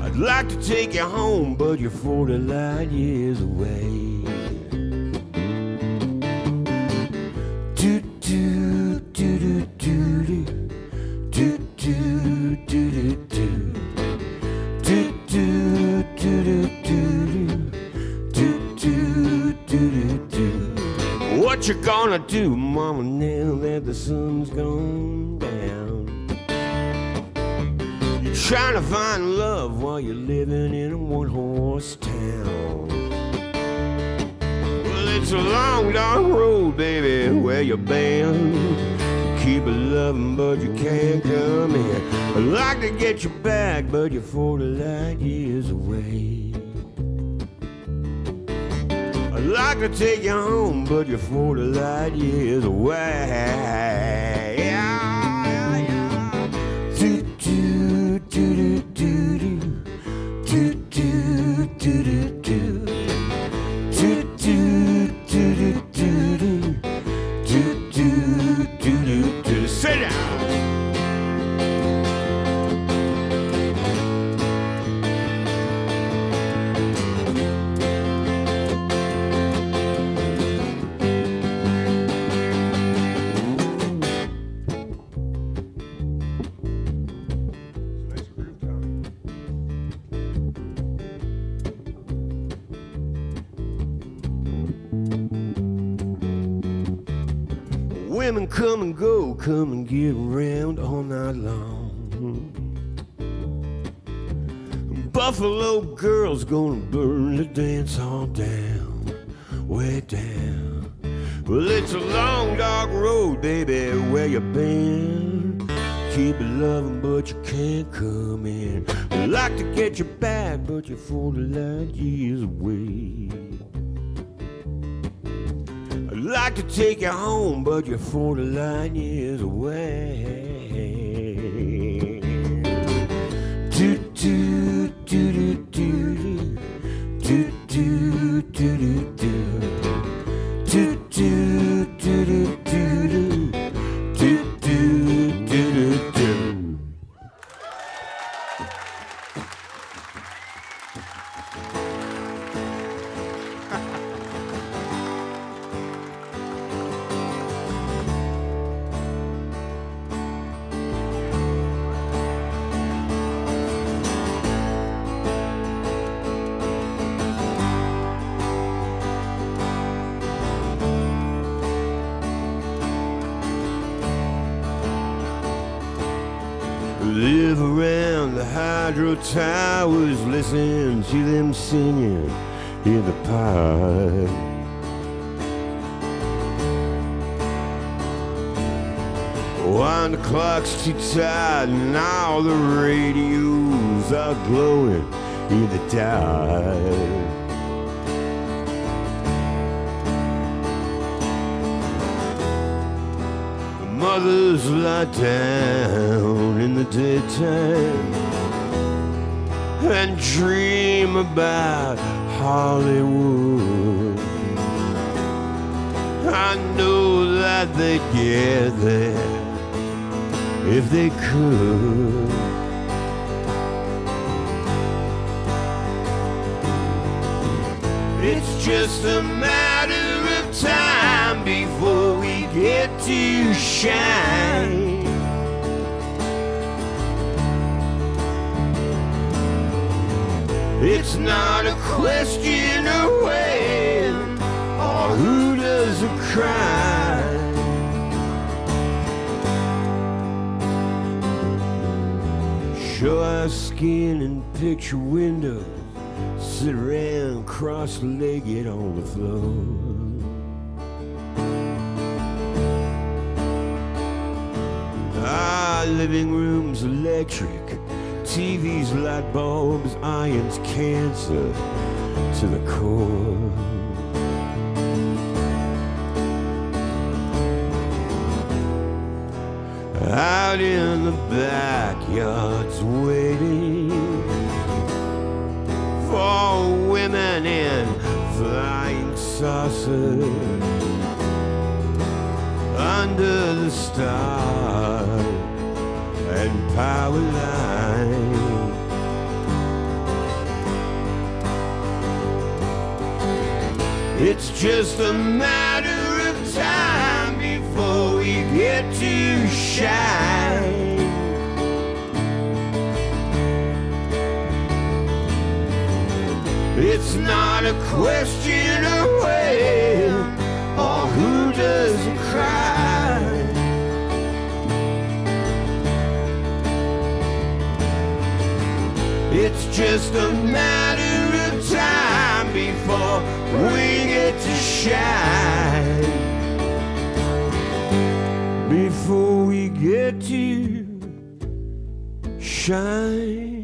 I'd like to take you home, but you're 40 light years away. Do do do do do do do do do do do do do. What you gonna do, mama, now that the sun's gone down? You're trying to find love while you're living in a one-horse town. Well, it's a long, dark road, baby, where you're bound. Keep it loving, but you can't come in. I'd like to get you back, but you're 40 light years away. I'd like to take you home, but you're 40 light years away. Yeah, yeah. Do do do do do do do do do do do do do do do. Sit down. Women come and go, come and get around all night long. Buffalo girls gonna burn the dance hall down, way down. Well, it's a long, dark road, baby, where you been. Keep it loving, but you can't come in. I'd like to get you back, but you're 40 light years away. I'd like to take you home, but you're 40 light years away. Do do do do do do do do do do do do do do do do do. Live around the hydro towers, listen to them singing in the park. Wind the clock's too tight and all the radios are glowing in the dark. Mothers lie down in the daytime and dream about Hollywood. I know that they'd get there if they could. It's just a matter of time before we get to shine. It's not a question of when or who does a crime. Show our skin in picture windows, sit around cross-legged on the floor. Our living room's electric, TV's light bulbs, irons cancer to the core. Out in the backyards waiting for women in flying saucer under the stars and power line. It's just a matter of time before we get to shine. It's not a question of when or who doesn't cry. It's just a matter of time before we get to shine. Before we get to shine.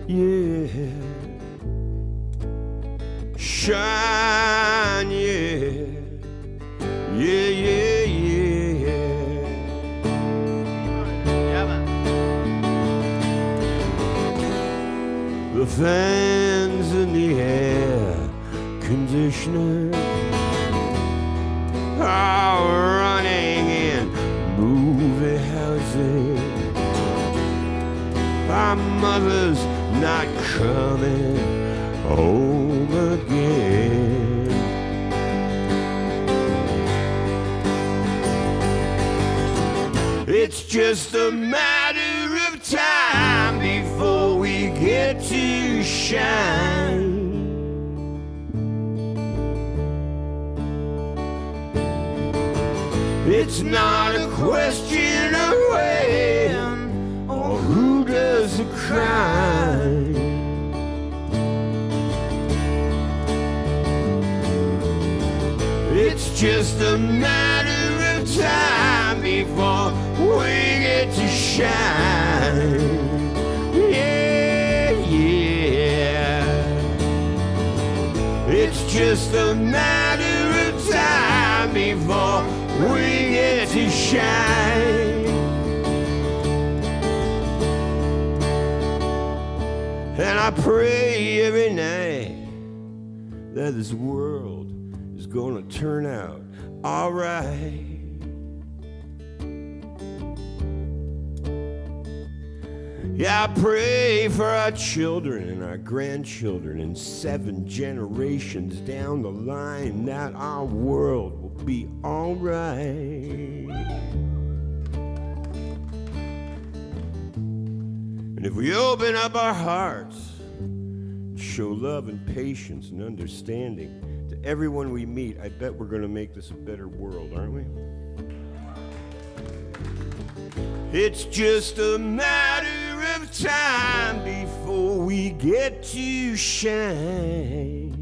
Yeah, shine, yeah, yeah, yeah, yeah. Yeah, man. The fans in the air conditioner are running in movie houses. Our mother's not coming home again. It's just a matter of time before we get to shine. It's not a question of when or who does the crime. It's just a matter of time before we get to shine. Yeah, yeah. It's just a matter of time before we get to shine. And I pray every night that this world is gonna turn out all right. Yeah, I pray for our children and our grandchildren and 7 generations down the line that our world will be all right. And if we open up our hearts, show love and patience and understanding to everyone we meet, I bet we're gonna make this a better world, aren't we? It's just a matter of time before we get to shine.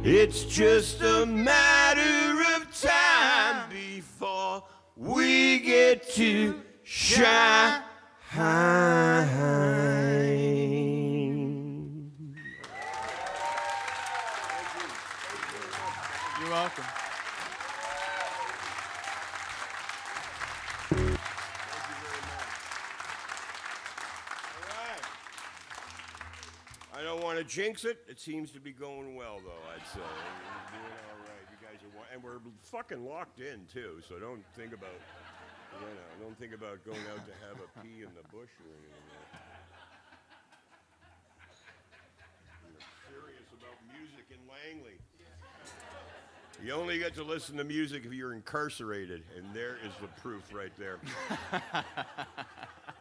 It's just a matter of time before we get to shine. You're welcome. I don't want to jinx it. It seems to be going well, though, I'd say. We're doing all right. You guys are, and we're fucking locked in, too, so don't think about, don't think about going out to have a pee in the bush or anything like that. We're serious about music in Langley. You only get to listen to music if you're incarcerated, and there is the proof right there.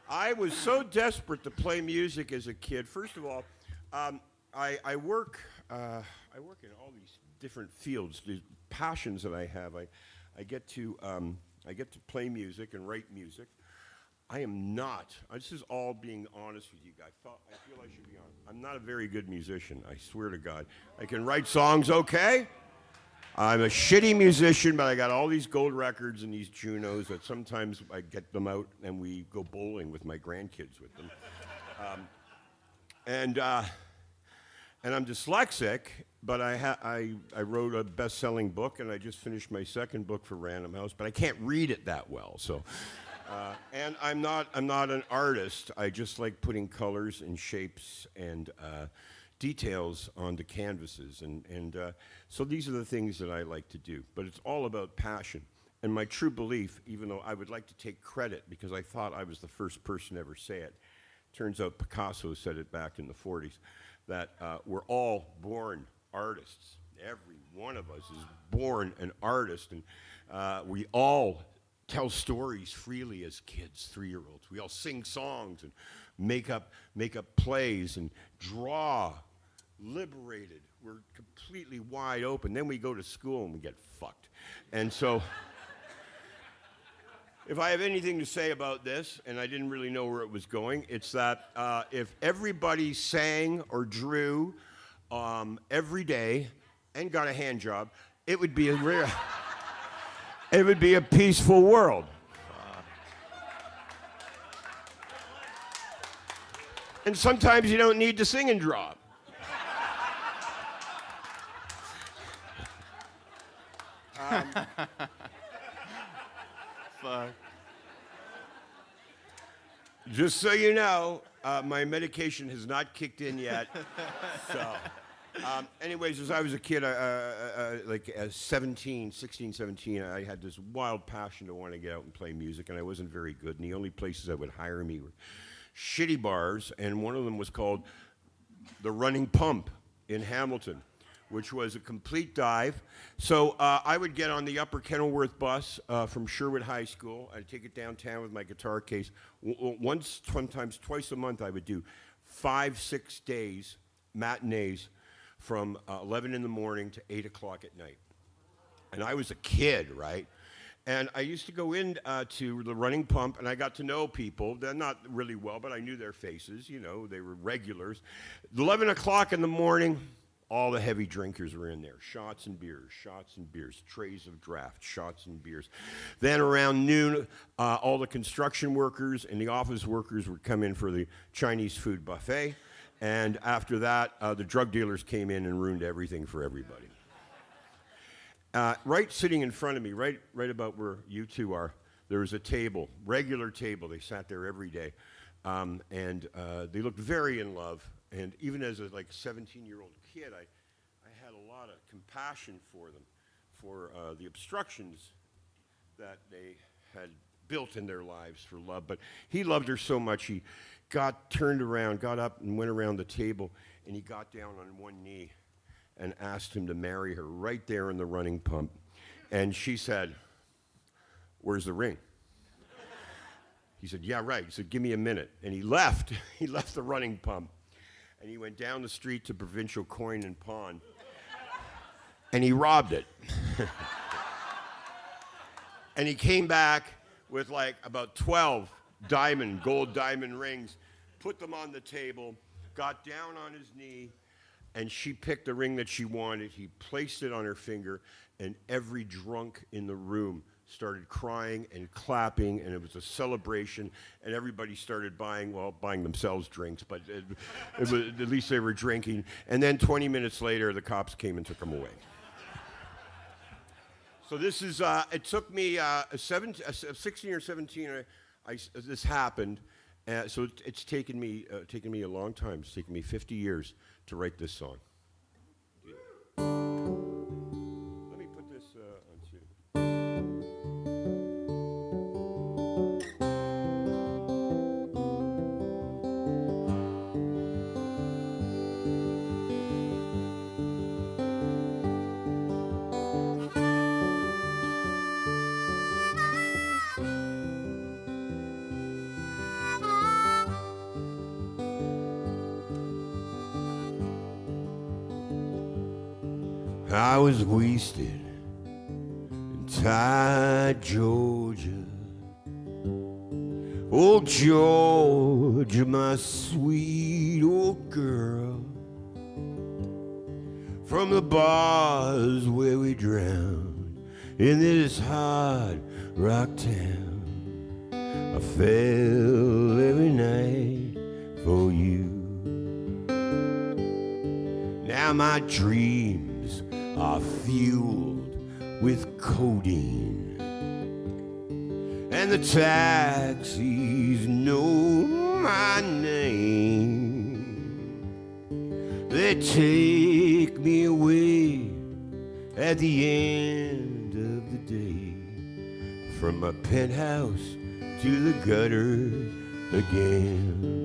I was so desperate to play music as a kid. First of all, I work in all these different fields, these passions that I have. I get to play music and write music. I am not. This is all being honest with you guys. I feel I should be honest. I'm not a very good musician. I swear to God. I can write songs okay. I'm a shitty musician, but I got all these gold records and these Junos that sometimes I get them out and we go bowling with my grandkids with them. And I'm dyslexic, but I wrote a best-selling book, and I just finished my second book for Random House, but I can't read it that well, so And I'm not an artist. I just like putting colors and shapes and details onto canvases. And so these are the things that I like to do. But it's all about passion. And my true belief, even though I would like to take credit because I thought I was the first person to ever say it, turns out Picasso said it back in the 40s, that we're all born artists. Every one of us is born an artist. And we all tell stories freely as kids, 3-year-olds. We all sing songs and make up plays and draw, liberated. We're completely wide open. Then we go to school and we get fucked. And so if I have anything to say about this, and I didn't really know where it was going, it's that if everybody sang or drew every day and got a hand job, it would be it would be a peaceful world. And sometimes you don't need to sing and draw. Fuck. Just so you know, my medication has not kicked in yet. So, anyways, as I was a kid, like 16, 17, I had this wild passion to want to get out and play music, and I wasn't very good. And the only places that would hire me were shitty bars, and one of them was called the Running Pump in Hamilton, which was a complete dive. So I would get on the Upper Kenilworth bus from Sherwood High School. I'd take it downtown with my guitar case. Once, sometimes twice a month, I would do 5-6 days, matinees, from 11 in the morning to 8 o'clock at night. And I was a kid, right? And I used to go in to the Running Pump, and I got to know people. They're not really well, but I knew their faces. You know, they were regulars. 11 o'clock in the morning, all the heavy drinkers were in there. Shots and beers, trays of draft, shots and beers. Then around noon, all the construction workers and the office workers would come in for the Chinese food buffet. And after that, the drug dealers came in and ruined everything for everybody. Right sitting in front of me, right about where you two are, there was a table, regular table. They sat there every day. And they looked very in love. And even as a 17-year-old kid, I had a lot of compassion for them, for the obstructions that they had built in their lives for love. But he loved her so much, he turned around, got up and went around the table, and he got down on one knee and asked him to marry her right there in the Running Pump. And she said, "Where's the ring?" He said, "Yeah, right." He said, "Give me a minute." And he left. He left the Running Pump. And he went down the street to Provincial Coin and Pawn. And he robbed it. And he came back with about 12 gold diamond rings, put them on the table, got down on his knee, and she picked the ring that she wanted. He placed it on her finger, and every drunk in the room started crying and clapping, and it was a celebration, and everybody started buying themselves drinks, but at least they were drinking. And then 20 minutes later, the cops came and took them away. So this is, it took me 16 or 17, this happened. So it's taken me a long time. It's taken me 50 years to write this song. Let me put this on too. I was wasted in tired Georgia. Oh, Georgia, my sweet old girl. From the bars where we drowned in this hard rock town, I fell every night for you. Now my dreams are fueled with codeine, and the taxis know my name. They take me away at the end of the day, from my penthouse to the gutter again.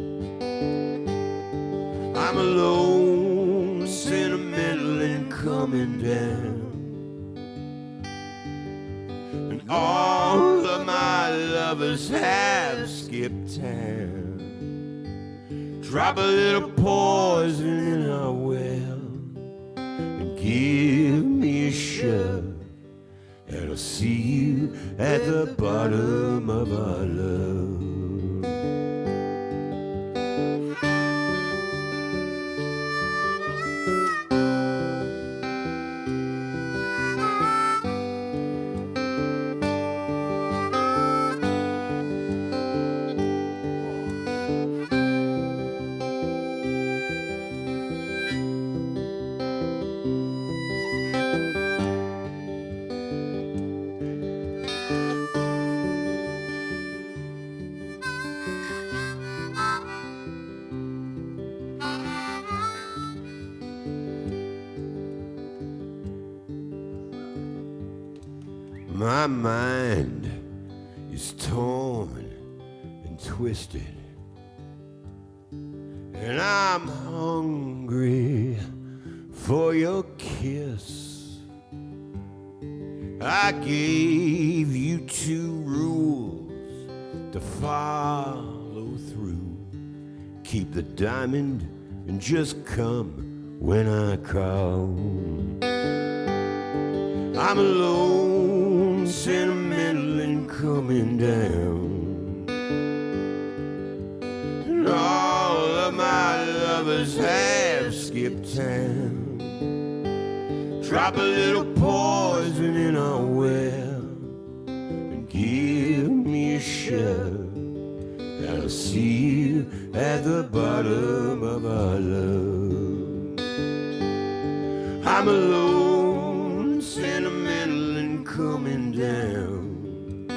I'm alone, sentimental and coming down, and all of my lovers have skipped town. Drop a little poison in our well and give me a shove, and I'll see you at the bottom of our love. My mind is torn and twisted, and I'm hungry for your kiss. I gave you 2 rules to follow through. Keep the diamond and just come when I call. I'm alone, sentimental and coming down, and all of my lovers have skipped town. Drop a little poison in our well and give me a shove, and I'll see you at the bottom of our love. I'm alone, sentimental and coming down,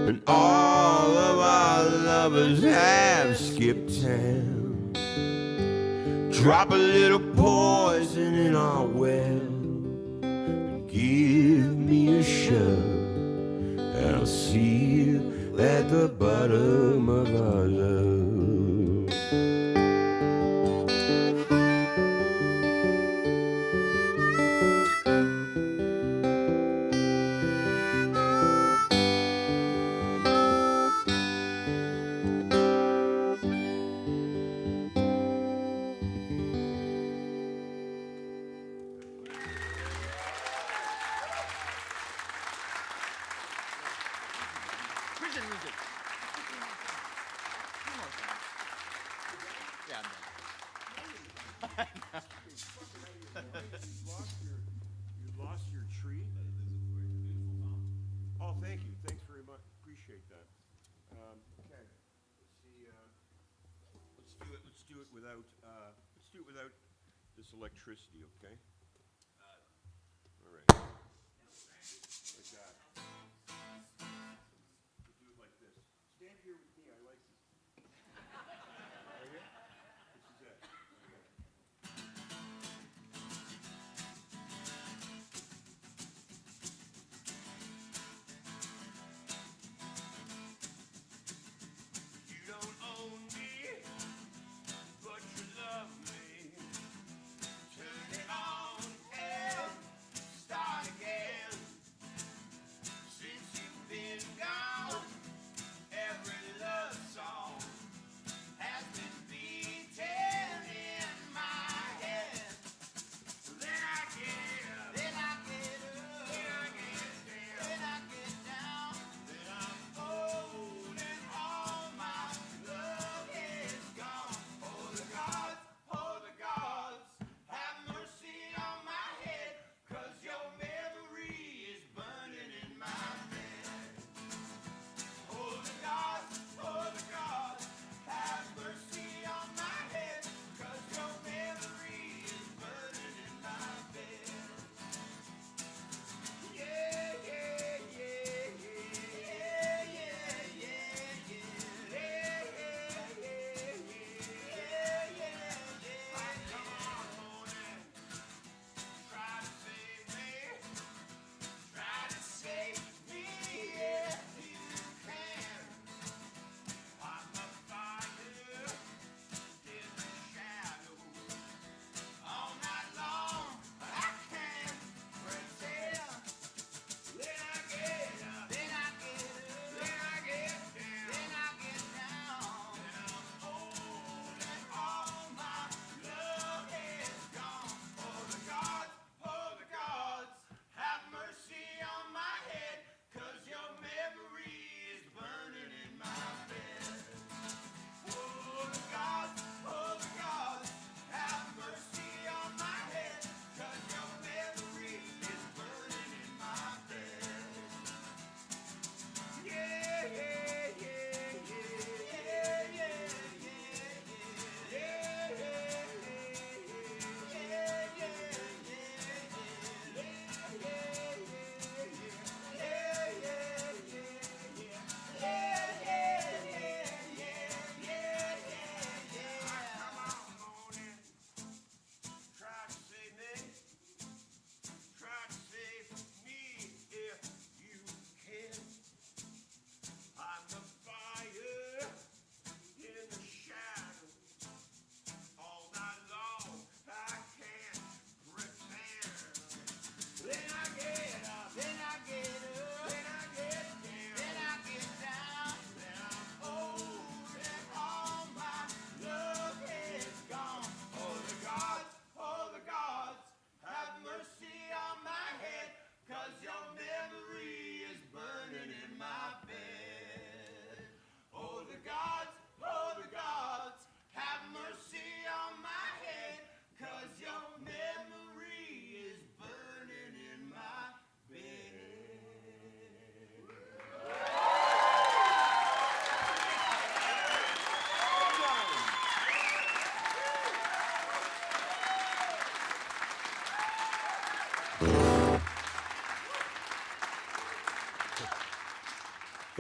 and all of our lovers have skipped town. Drop a little poison in our well and give me a shove, and I'll see you at the bottom of our love. You lost your tree? Oh, thank you. Thanks very much. Appreciate that. Okay. Let's see. Let's do it without. Let's do it without this electricity. Okay. All right. Like that. We'll do it like this. Stand here with me. I like this. Right here. This is it. Every love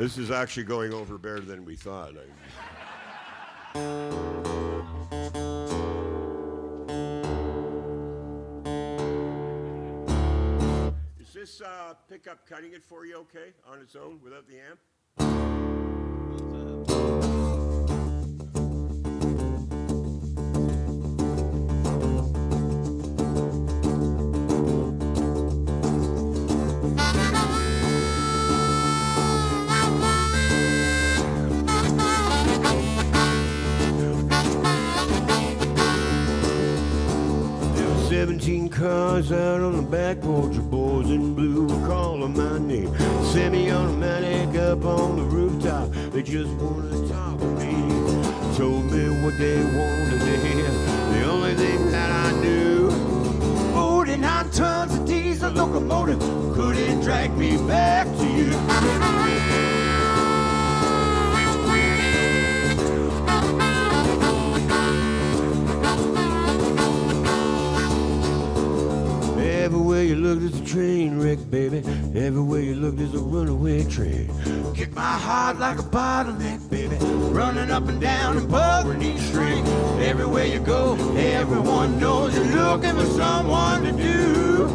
This is actually going over better than we thought. Is this pickup cutting it for you okay on its own without the amp? There were 17 cars out on the back porch, of boys in blue were calling my name. Semi-automatic up on the rooftop, they just wanted to talk to me. Told me what they wanted to hear, the only thing that I knew. 49 tons of diesel locomotive couldn't drag me back to you. Everywhere you look, there's a train wreck, baby. Everywhere you look, there's a runaway train. Kick my heart like a bottleneck, baby. Running up and down and pulling each string. Everywhere you go, everyone knows you're looking for someone to do.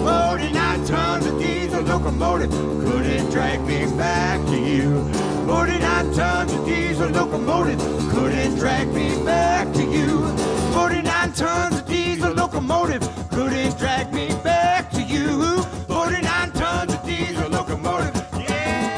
49 tons of diesel locomotive couldn't drag me back to you. 49 tons of diesel locomotive couldn't drag me back to you. 49 tons of diesel locomotive couldn't drag me back to you. 49 tons of diesel locomotive, yeah.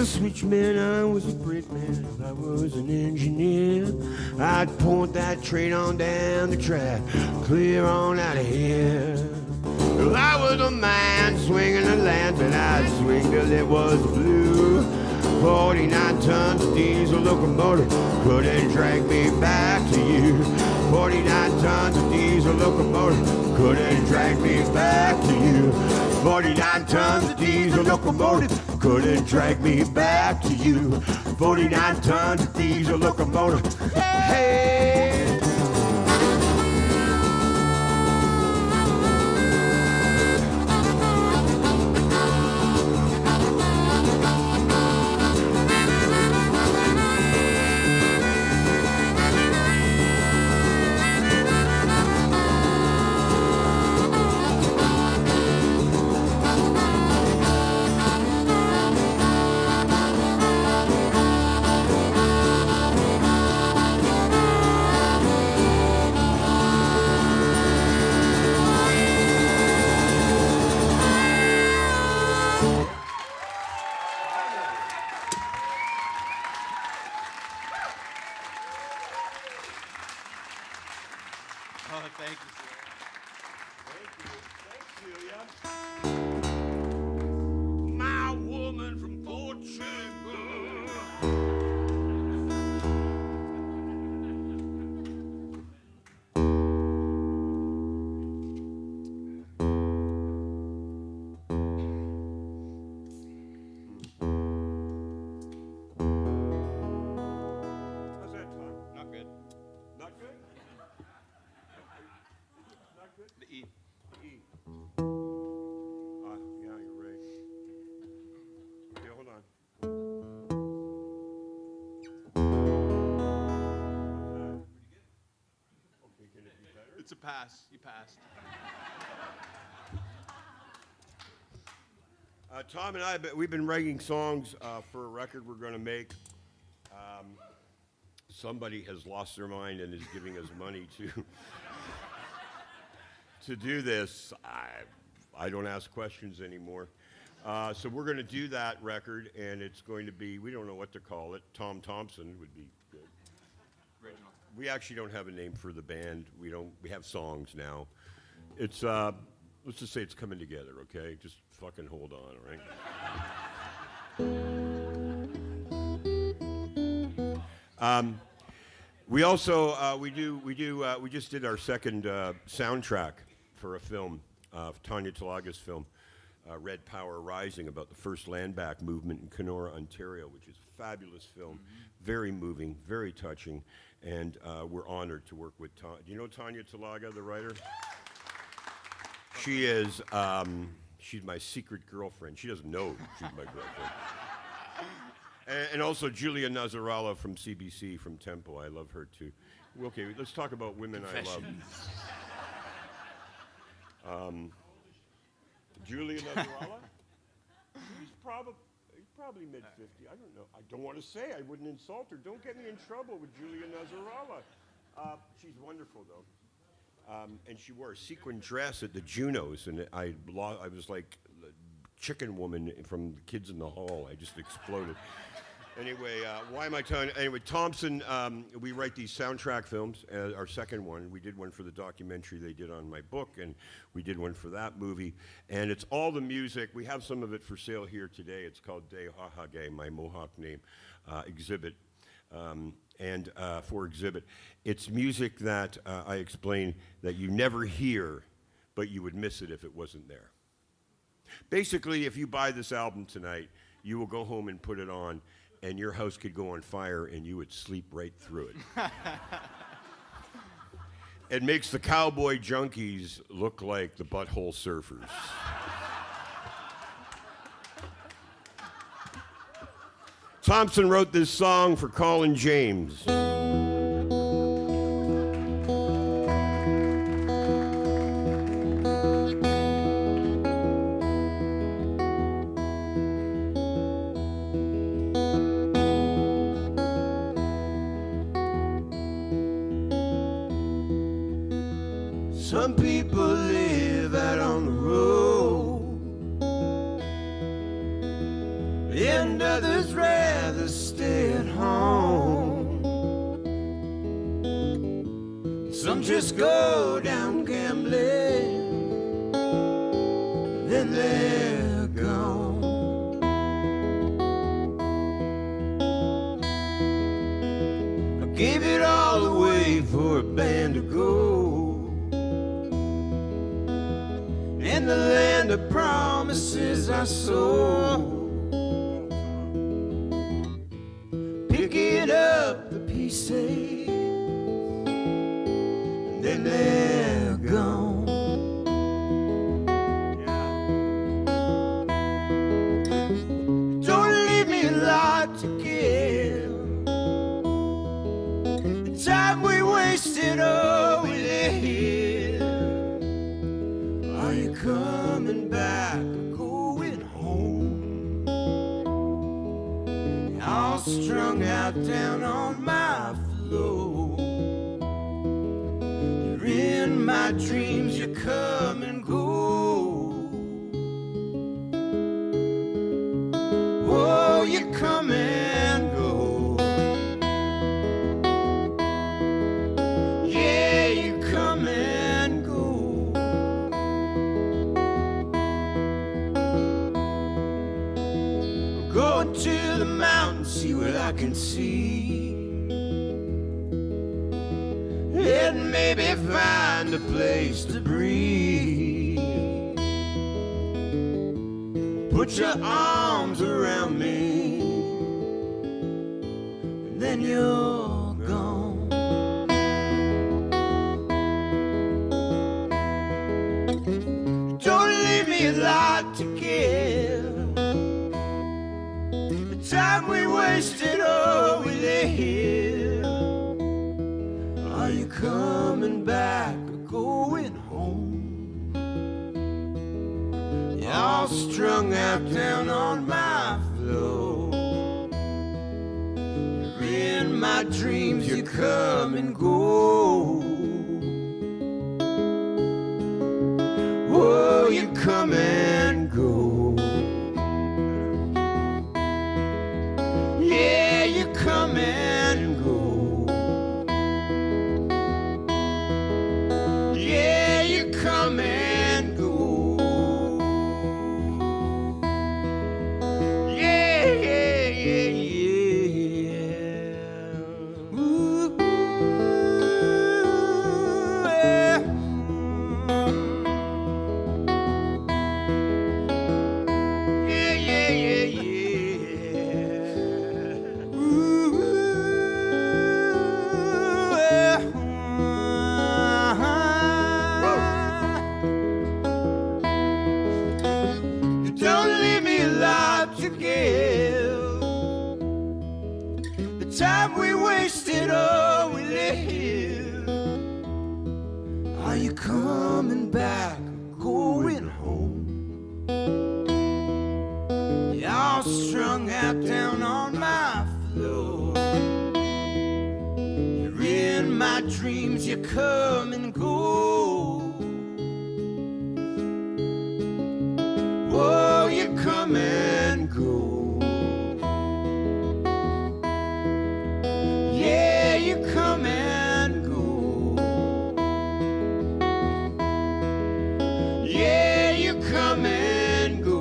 Switchman, I was a brakeman, if I was an engineer, I'd point that train on down the track, clear on out of here. Well, I was a man swinging the lantern, I'd swing till it was blue. 49 tons of diesel locomotive couldn't drag me back to you. 49 tons of diesel locomotive couldn't drag me back to you. 49 tons of diesel locomotive couldn't drag me back to you. 49 tons of diesel locomotive. Hey! Oh, thank you, sir. Thank you. Thanks, Celia. My woman from Portugal. How's that, Tom? Not good. Not good? Not good? The E. E. Yeah, you're right. Okay, hold on. Okay, can it be better? It's a pass. You passed. Tom and I, we've been writing songs for a record we're going to make. Somebody has lost their mind and is giving us money to do this. I don't ask questions anymore. So we're going to do that record, and it's going to be, we don't know what to call it. Tom Thompson would be good. Original. We actually don't have a name for the band. We have songs now. It's let's just say it's coming together, okay? Just fucking hold on, all right? We also we just did our second soundtrack for a film, Tanya Talaga's film, Red Power Rising, about the first land back movement in Kenora, Ontario, which is a fabulous film, very moving, very touching, and we're honored to work with Tanya. Do you know Tanya Talaga, the writer? She is, she's my secret girlfriend. She doesn't know she's my girlfriend. And also Julia Nazarala from CBC, from Tempo. I love her too. Okay, let's talk about women I love. Julia Nazarala? She's probably mid-50. I don't know. I don't want to say. I wouldn't insult her. Don't get me in trouble with Julia Nazarala. She's wonderful, though. And she wore a sequin dress at the Junos, and I was like the chicken woman from Kids in the Hall. I just exploded. Anyway, why am I telling? Anyway, Thompson, we write these soundtrack films. Our second one, we did one for the documentary they did on my book, and we did one for that movie. And it's all the music. We have some of it for sale here today. It's called De Hahage, my Mohawk name, exhibit. For exhibit, it's music that I explain that you never hear, but you would miss it if it wasn't there. Basically, if you buy this album tonight, you will go home and put it on, and your house could go on fire, and you would sleep right through it. It makes the cowboy junkies look like the butthole surfers. Thompson wrote this song for Colin James. Some people live out on the road, and others rather stay at home. Some just go down gambling, then they're gone. I gave it all away for a band of gold, in the land of promises I sold. Picking up the pieces, and then they're gone. Don't leave me a lot to give. The time we wasted over here. Are you coming back or going home? All strung out down on my floor. You're in my dreams, you come and go. Oh, you come and go. Yeah, you come and go. Going to the mountains, see what I can see, and maybe find a place to breathe. Put your arms around me, and then you're gone. Don't leave me a lot to give. Time we wasted over there. Are you coming back or going home? You're all strung out down on my floor. You're in my dreams, you come and go. Oh, you come and go. Yeah, you come and go. Yeah, you come and go. time we wasted, oh, we lived. Are you coming back, going home? You're all strung out down on my floor. You're in my dreams, you come and go. Oh, you come and go. Yeah, you come and go. Yeah, you come and go.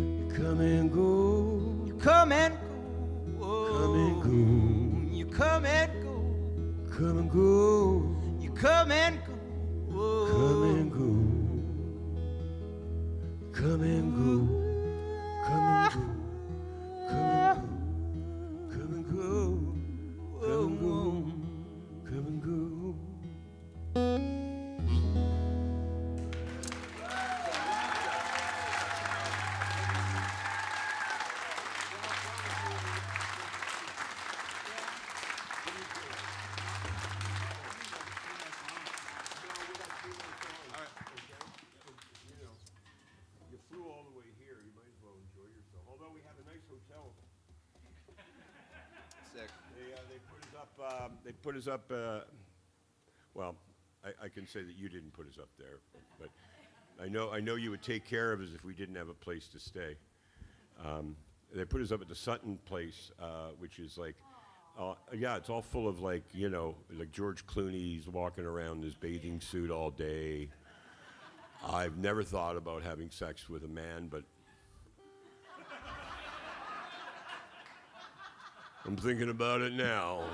You come and go. You come and go. Come and go. You come and go. Come and go. You come and go. Come and go. Come and go. Come and go. Come and go. Come and go. Come and go. You flew all the way here. You might as well enjoy yourself. Although we have a nice hotel. Sick. They put us up. They put us up. Well, I can say that you didn't put us up there, but I know you would take care of us if we didn't have a place to stay. They put us up at the Sutton place, which is like, yeah, it's all full of like like George Clooney's walking around in his bathing suit all day. I've never thought about having sex with a man, but I'm thinking about it now.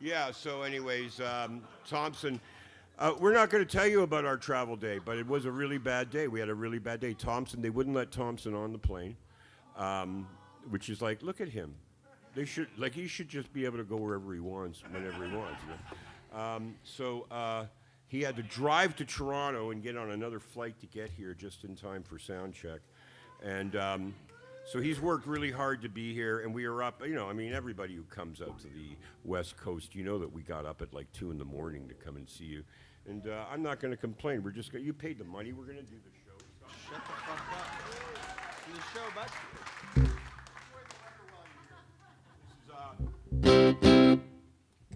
Yeah, so anyways, Thompson, we're not going to tell you about our travel day, but it was a really bad day. We had a really bad day. Thompson, they wouldn't let Thompson on the plane, which is like, look at him. They should, like, he should just be able to go wherever he wants, whenever he wants. So he had to drive to Toronto and get on another flight to get here just in time for sound check. And so he's worked really hard to be here, and we are up, everybody who comes out to the West Coast, that we got up at like 2 in the morning to come and see you. And I'm not going to complain. We're just you paid the money. We're going to do the show. Shut the fuck up. Do the show, bud.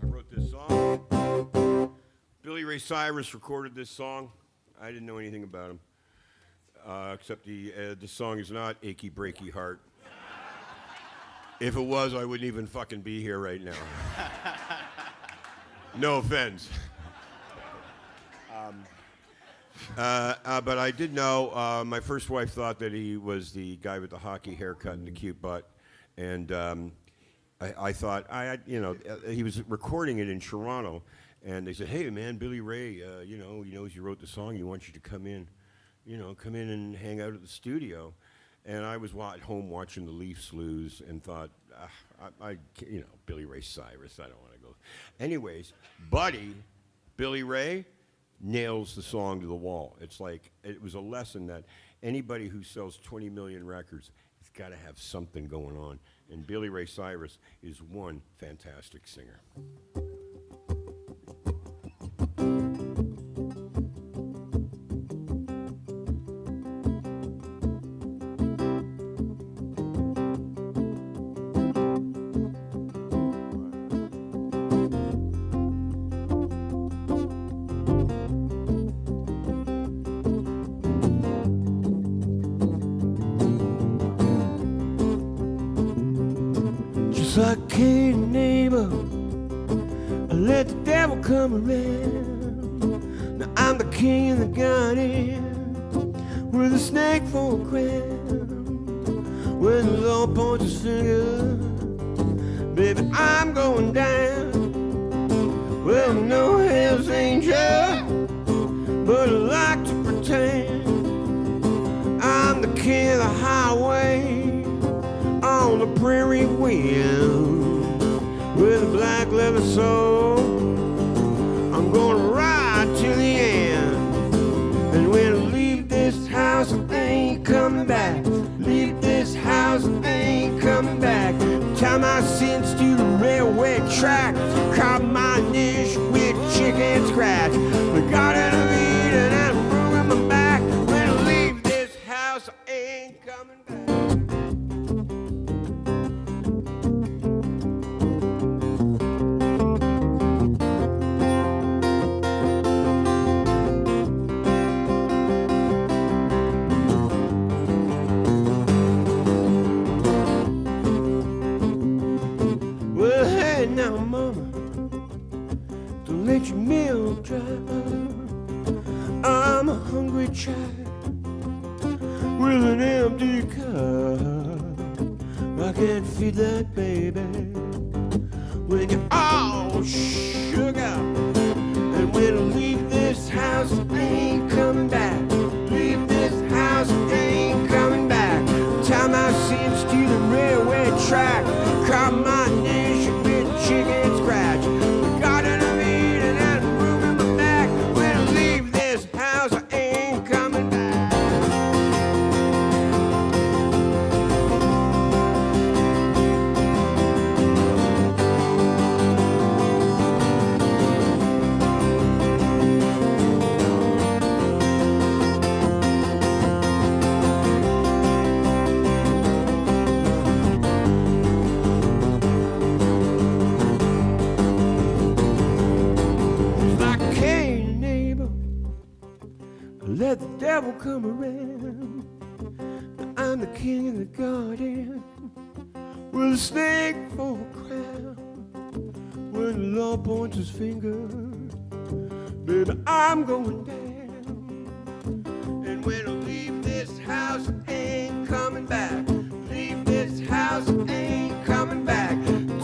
I wrote this song. Billy Ray Cyrus recorded this song. I didn't know anything about him. Except the song is not Achy Breaky Heart. If it was, I wouldn't even fucking be here right now. No offense. But I did know, my first wife thought that he was the guy with the hockey haircut and the cute butt. And I thought, he was recording it in Toronto. And they said, hey, man, Billy Ray, he knows you wrote the song. He wants you to come in. Come in and hang out at the studio. And I was at home watching the Leafs lose and thought, Billy Ray Cyrus, I don't want to go. Anyways, Buddy, Billy Ray, nails the song to the wall. It's like, it was a lesson that anybody who sells 20 million records has got to have something going on. And Billy Ray Cyrus is one fantastic singer. Like Cain, neighbor, I let the devil come around. Now I'm the king of the garden with a snake for a crown. When the Lord points his finger, baby, I'm going down. Well, no hell's angel, but I like to pretend I'm the king of the highway on the prairie wind with a black leather soul. I'm gonna ride to the end, and when I leave track. Combination with chicken scratch. The Garden of Eden and I'm broken my back. When I leave this house, I ain't coming back. Well, hey now, mama, don't let your milk dry. I'm a hungry child with an empty cup. I can't feed that baby when you're all shook up. And when I leave this house, I ain't coming back. Leave this house, I ain't coming back. Time I sins to the railway track. Combination with chicken scratch. The Garden of Eden and a room in my back. When I leave this house, I ain't coming back. It's like Cain, neighbor. Let the devil come around. I'm the king of the garden with a snake for a crown. When the law points his finger, baby, I'm going down. And when I leave this house, I ain't coming back. Leave this house, I ain't coming back.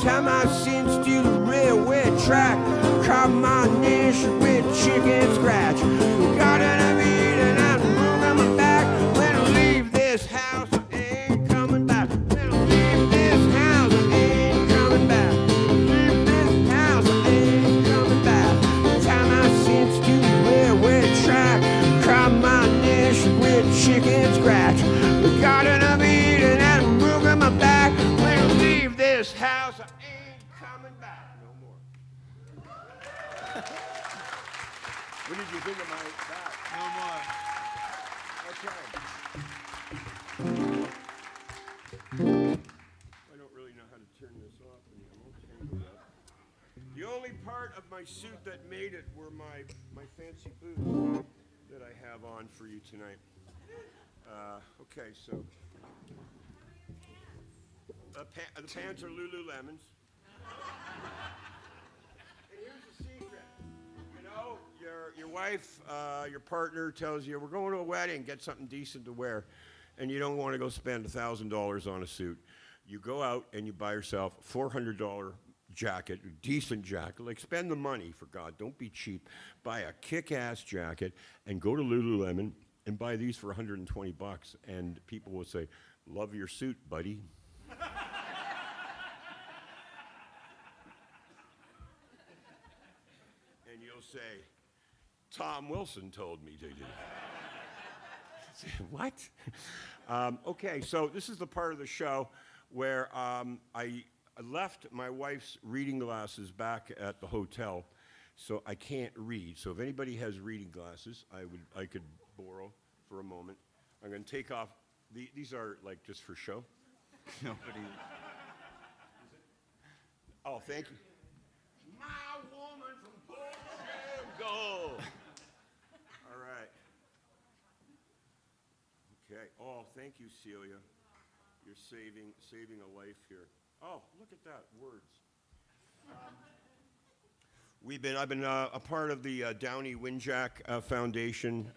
Time I sins to the railway track. Combination with chicken scratch. The Garden of Eden and a room in my back. When I leave this house, I ain't coming back. When I leave this house, I ain't coming back. Leave this house, I ain't coming back. Time I sins to the railway track. Combination with chicken scratch. The Garden of Eden and a room in my back. When I leave this house, I ain't coming back no more. What did you think of my back? No more. Okay. I don't really know how to turn this off and I'm all tangled up. The only part of my suit that made it were my fancy boots that I have on for you tonight. Okay, so the pants are Lululemons. And here's the secret. You know, your wife, your partner tells you, we're going to a wedding, get something decent to wear. And you don't want to go spend $1,000 on a suit. You go out and you buy yourself a $400 jacket, a decent jacket. Like, spend the money, for God. Don't be cheap. Buy a kick-ass jacket and go to Lululemon and buy these for $120. And people will say, love your suit, buddy. And you'll say, Tom Wilson told me to do that. What? Okay, so this is the part of the show where I left my wife's reading glasses back at the hotel, so I can't read. So if anybody has reading glasses, I could borrow for a moment. I'm going to take off. These are like just for show. Nobody. Oh, thank you. My woman from Portugal. All right. Okay. Oh, thank you, Celia. You're saving a life here. Oh, look at that, words. I've been a part of the Downey Winjack Foundation.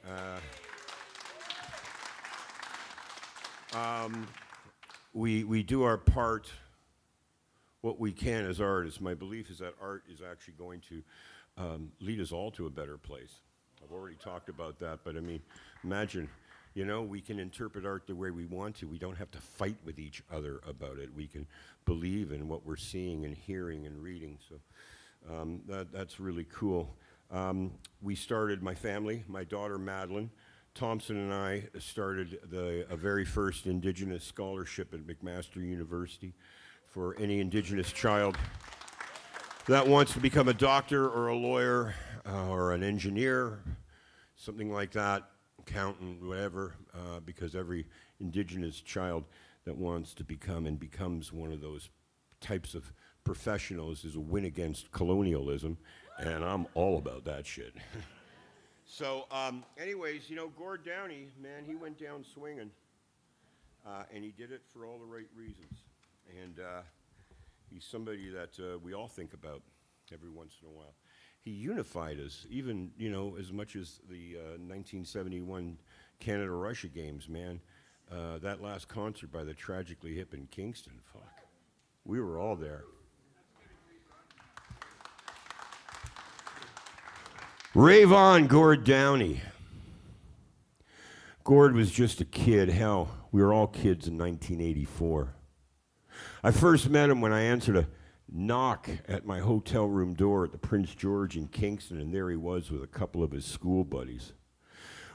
We do our part, what we can as artists. My belief is that art is actually going to lead us all to a better place. I've already talked about that, but I mean, imagine, we can interpret art the way we want to. We don't have to fight with each other about it. We can believe in what we're seeing and hearing and reading. So that's really cool. We started, my family, my daughter Madeline, Thompson and I started a very first Indigenous scholarship at McMaster University for any Indigenous child that wants to become a doctor or a lawyer or an engineer, something like that, accountant, whatever, because every indigenous child that wants to become and becomes one of those types of professionals is a win against colonialism, and I'm all about that shit. So, anyways, you know, Gord Downey, man, he went down swinging, and he did it for all the right reasons. And he's somebody that we all think about every once in a while. He unified us, even, you know, as much as the 1971 Canada-Russia games, man. That last concert by the Tragically Hip in Kingston, fuck. We were all there. Rave on, Gord Downey. Gord was just a kid. Hell, we were all kids in 1984. I first met him when I answered a knock at my hotel room door at the Prince George in Kingston, and there he was with a couple of his school buddies.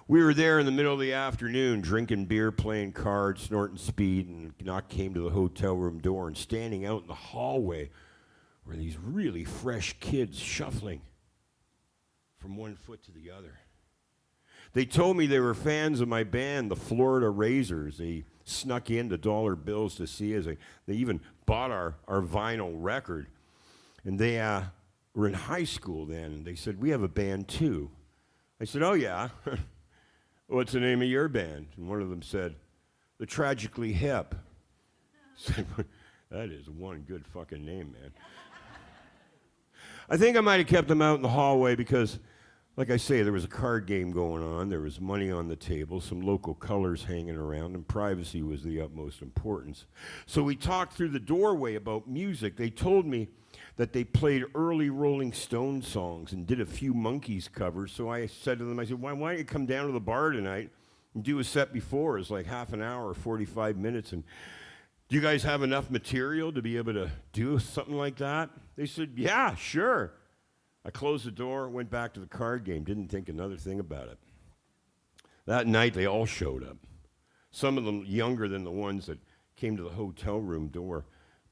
We were there in the middle of the afternoon, drinking beer, playing cards, snorting speed, and knock came to the hotel room door, and standing out in the hallway were these really fresh kids shuffling from one foot to the other. They told me they were fans of my band, the Florida Razors. They snuck in the dollar bills to see us. They even bought our vinyl record. And they were in high school then, and they said, "We have a band too." I said, "Oh yeah? What's the name of your band?" And one of them said, "The Tragically Hip." I said, "That is one good fucking name, man." I think I might have kept them out in the hallway because, like I say, there was a card game going on, there was money on the table, some local colors hanging around, and privacy was the utmost importance. So we talked through the doorway about music. They told me that they played early Rolling Stone songs and did a few Monkees covers. So I said to them, I said, why don't you come down to the bar tonight and do a set before? It's like half an hour or 45 minutes. And do you guys have enough material to be able to do something like that? They said, yeah, sure. I closed the door, went back to the card game, didn't think another thing about it. That night, they all showed up. Some of them younger than the ones that came to the hotel room door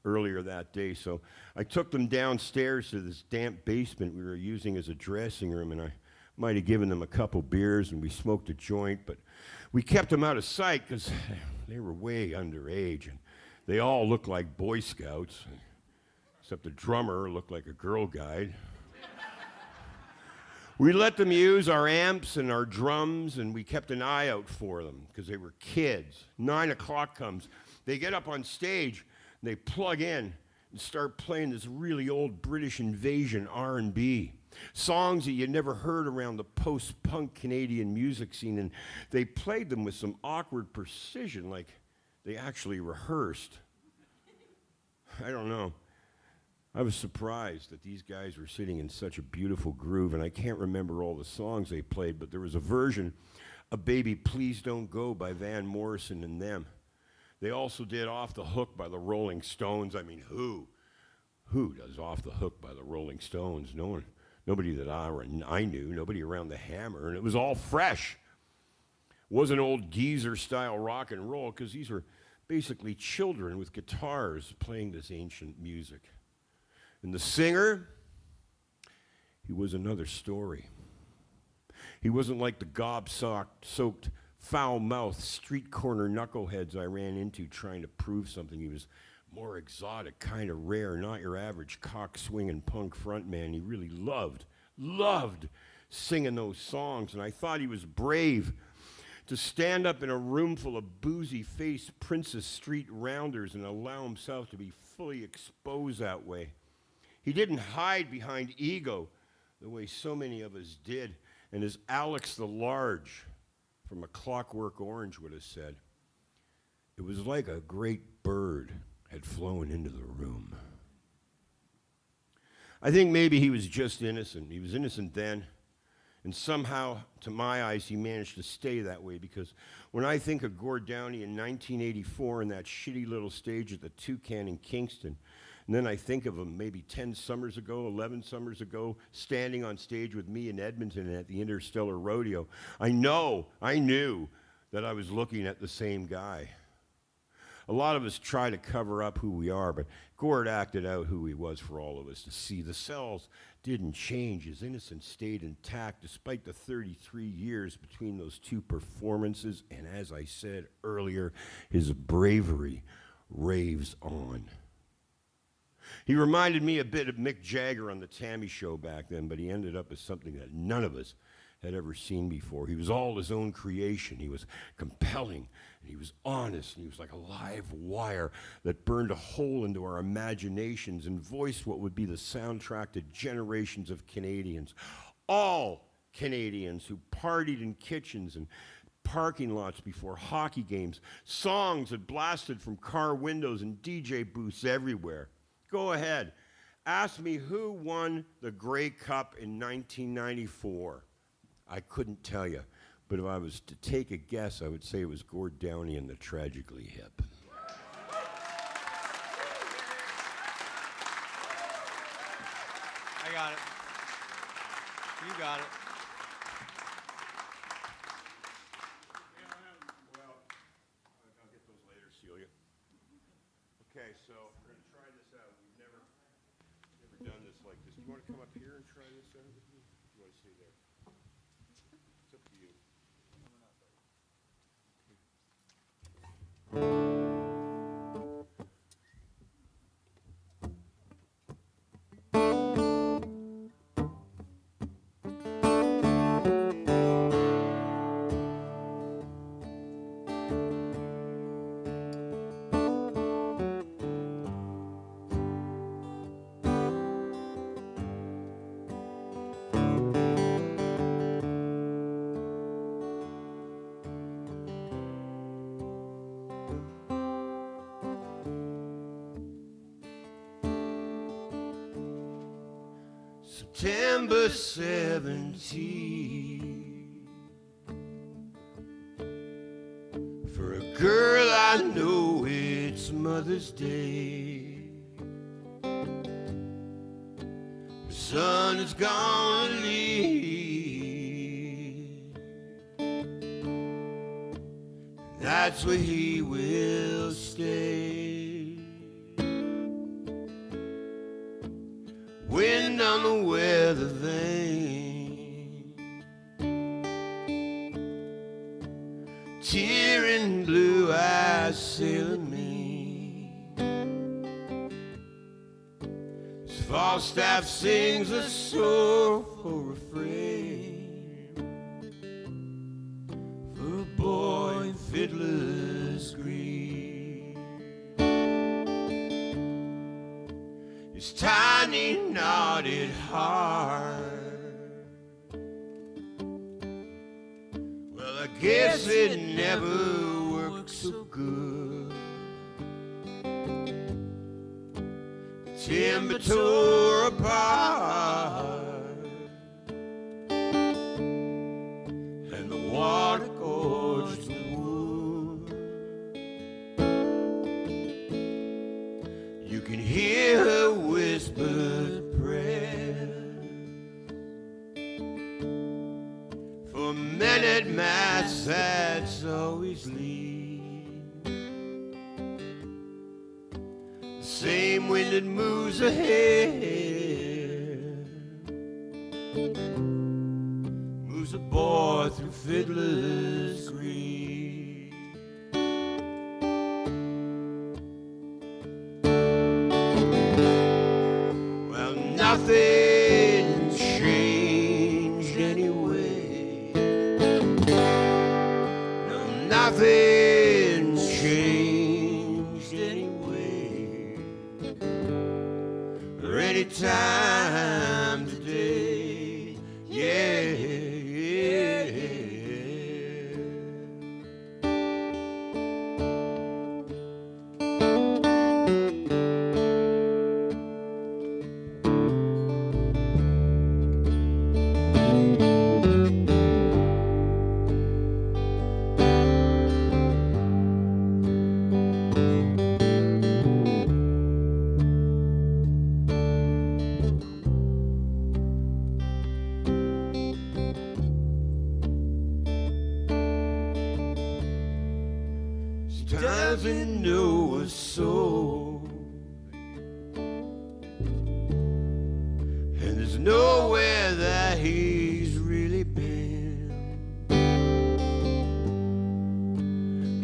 earlier that day. So I took them downstairs to this damp basement we were using as a dressing room, and I might have given them a couple beers, and we smoked a joint, but we kept them out of sight because they were way underage, and they all looked like Boy Scouts, except the drummer looked like a Girl Guide. We let them use our amps and our drums, and we kept an eye out for them because they were kids. 9 o'clock comes. They get up on stage, and they plug in and start playing this really old British invasion R&B. Songs that you never heard around the post-punk Canadian music scene, and they played them with some awkward precision, like they actually rehearsed. I don't know. I was surprised that these guys were sitting in such a beautiful groove, and I can't remember all the songs they played, but there was a version of Baby Please Don't Go by Van Morrison and them. They also did Off the Hook by the Rolling Stones. I mean, who does Off the Hook by the Rolling Stones? No one, nobody that I knew, nobody around the Hammer, and it was all fresh. It wasn't old geezer-style rock and roll, because these were basically children with guitars playing this ancient music. And the singer, he was another story. He wasn't like the gob-soaked, foul-mouthed, street corner knuckleheads I ran into trying to prove something. He was more exotic, kind of rare, not your average cock-swinging punk frontman. He really loved singing those songs, and I thought he was brave to stand up in a room full of boozy-faced Princess Street rounders and allow himself to be fully exposed that way. He didn't hide behind ego the way so many of us did. And as Alex the Large from A Clockwork Orange would have said, it was like a great bird had flown into the room. I think maybe he was just innocent. He was innocent then. And somehow, to my eyes, he managed to stay that way, because when I think of Gord Downey in 1984 in that shitty little stage at the Toucan in Kingston, and then I think of him maybe 10 summers ago, 11 summers ago, standing on stage with me in Edmonton at the Interstellar Rodeo, I knew that I was looking at the same guy. A lot of us try to cover up who we are, but Gord acted out who he was for all of us to see. The cells didn't change. His innocence stayed intact despite the 33 years between those two performances. And as I said earlier, his bravery raves on. He reminded me a bit of Mick Jagger on the Tammy Show back then, but he ended up as something that none of us had ever seen before. He was all his own creation. He was compelling, and he was honest, and he was like a live wire that burned a hole into our imaginations and voiced what would be the soundtrack to generations of Canadians. All Canadians who partied in kitchens and parking lots before hockey games, songs that blasted from car windows and DJ booths everywhere. Go ahead. Ask me who won the Grey Cup in 1994. I couldn't tell you, but if I was to take a guess, I would say it was Gord Downie and the Tragically Hip. I got it. You got it. Well, I'll get those later, Celia. Okay, so we're going to try this out. We've never done this like this. Do you want to come up here and try this out with me? Do you want to stay there? It's up to you. September 17. For a girl I know it's Mother's Day. The sun is gonna leave. That's where he will stay. Wind on the weather vane, tear in blue eyes sailing me. As Falstaff sings a sorrowful refrain for a boy in Fiddler's Green. His tiny knotted heart, well, I guess it never worked so good. Timber tore apart, and the water gorged the wood. You can hear her whispered prayer for men at mass that's always lead. The same wind that moves ahead moves a boy through Fiddler's Green. Well, nothing changed anyway. No, nothing's changed anyway. Or any time today. Yeah, yeah. doesn't know a soul. And there's nowhere that he's really been.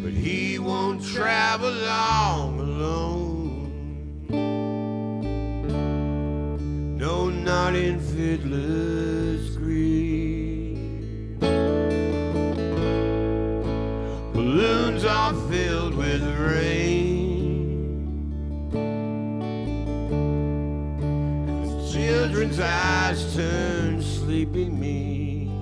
But he won't travel long alone. No, not in Fiddler's Green. Balloons are filled with rain. The children's eyes turn sleepy mean.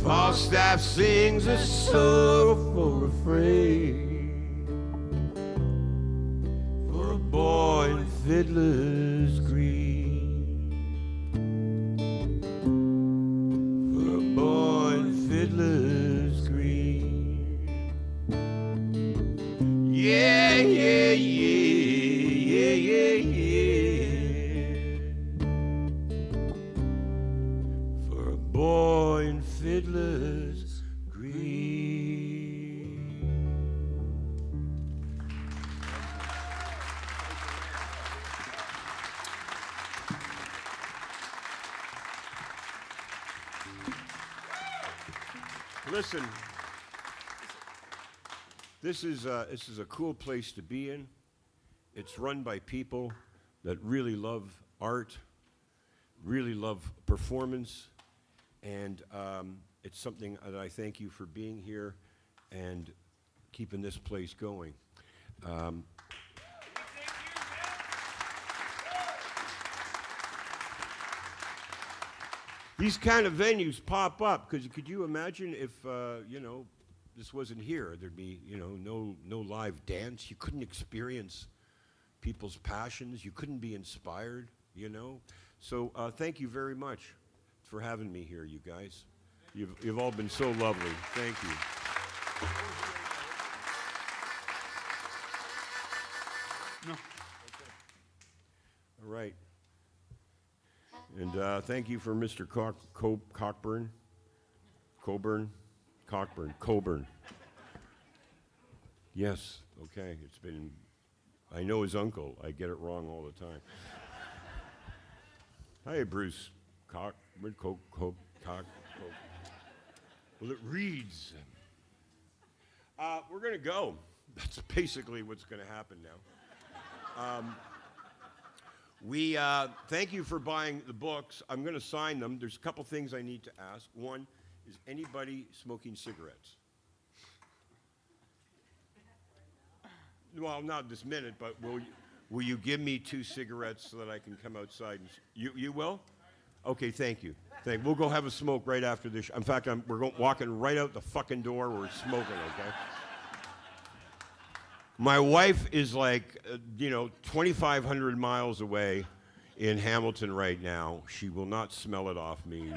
Falstaff sings a sorrowful refrain for a boy in Fiddler's Green. For a boy in Fiddler's Green. Yeah, yeah, yeah, yeah, yeah, yeah. For a boy in Fiddler's Green. Listen, this is a cool place to be in. It's run by people that really love art, really love performance, and it's something that I thank you for being here and keeping this place going. These kind of venues pop up because could you imagine if this wasn't here? There'd be no live dance. You couldn't experience people's passions. You couldn't be inspired. So thank you very much for having me here, you guys. You've all been so lovely. Thank you. No. All right. And thank you for Mr. Cockburn. Coburn. Yes, okay. It's been, I know his uncle. I get it wrong all the time. Hi, Bruce. Cockburn. Well, it reads. We're going to go. That's basically what's going to happen now. We thank you for buying the books. I'm going to sign them. There's a couple things I need to ask. One, is anybody smoking cigarettes? Well, not this minute, but will you give me 2 cigarettes so that I can come outside? And you will? Okay, thank you. We'll go have a smoke right after this. In fact, we're walking right out the fucking door. We're smoking, okay? My wife is like, 2,500 miles away in Hamilton right now. She will not smell it off me.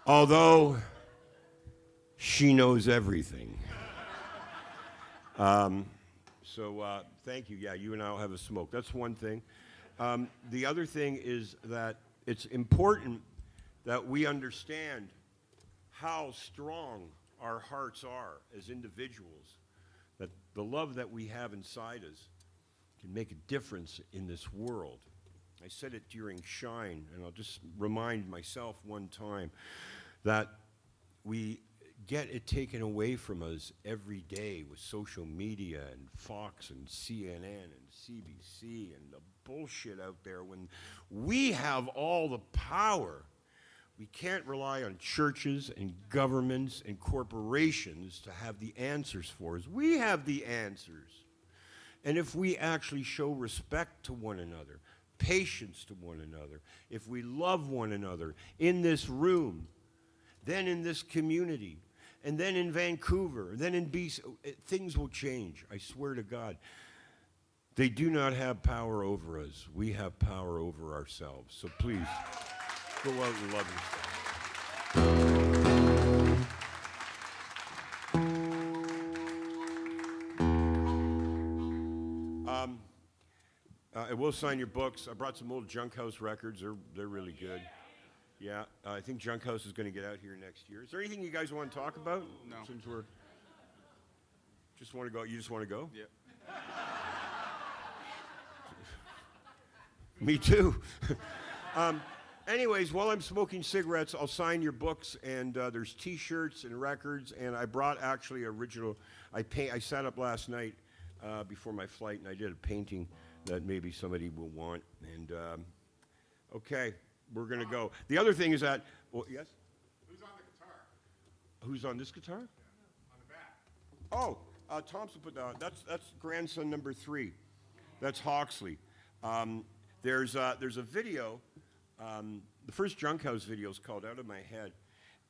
Although she knows everything. So thank you. Yeah, you and I will have a smoke. That's one thing. The other thing is that it's important that we understand how strong our hearts are as individuals, that the love that we have inside us can make a difference in this world. I said it during Shine, and I'll just remind myself one time that we get it taken away from us every day with social media and Fox and CNN and CBC and the bullshit out there when we have all the power. We can't rely on churches and governments and corporations to have the answers for us. We have the answers. And if we actually show respect to one another, patience to one another, if we love one another in this room, then in this community, and then in Vancouver, and then in BC, things will change, I swear to God. They do not have power over us. We have power over ourselves. So please, go out and love yourself. I will sign your books. I brought some old Junk House records. They're really good. Yeah, I think Junk House is going to get out here next year. Is there anything you guys want to talk about? No. Since we're just want to go. You just want to go? Yep. Me too. Anyways, while I'm smoking cigarettes, I'll sign your books, and there's T-shirts and records, and I brought actually original. I sat up last night before my flight, and I did a painting that maybe somebody will want. And okay, we're gonna go. The other thing is that, well, yes. Who's on the guitar? Who's on this guitar? Yeah, on the back. Oh, Thompson put that. That's grandson number 3. That's Hawksley. There's a video. The first Junk House video is called Out of My Head,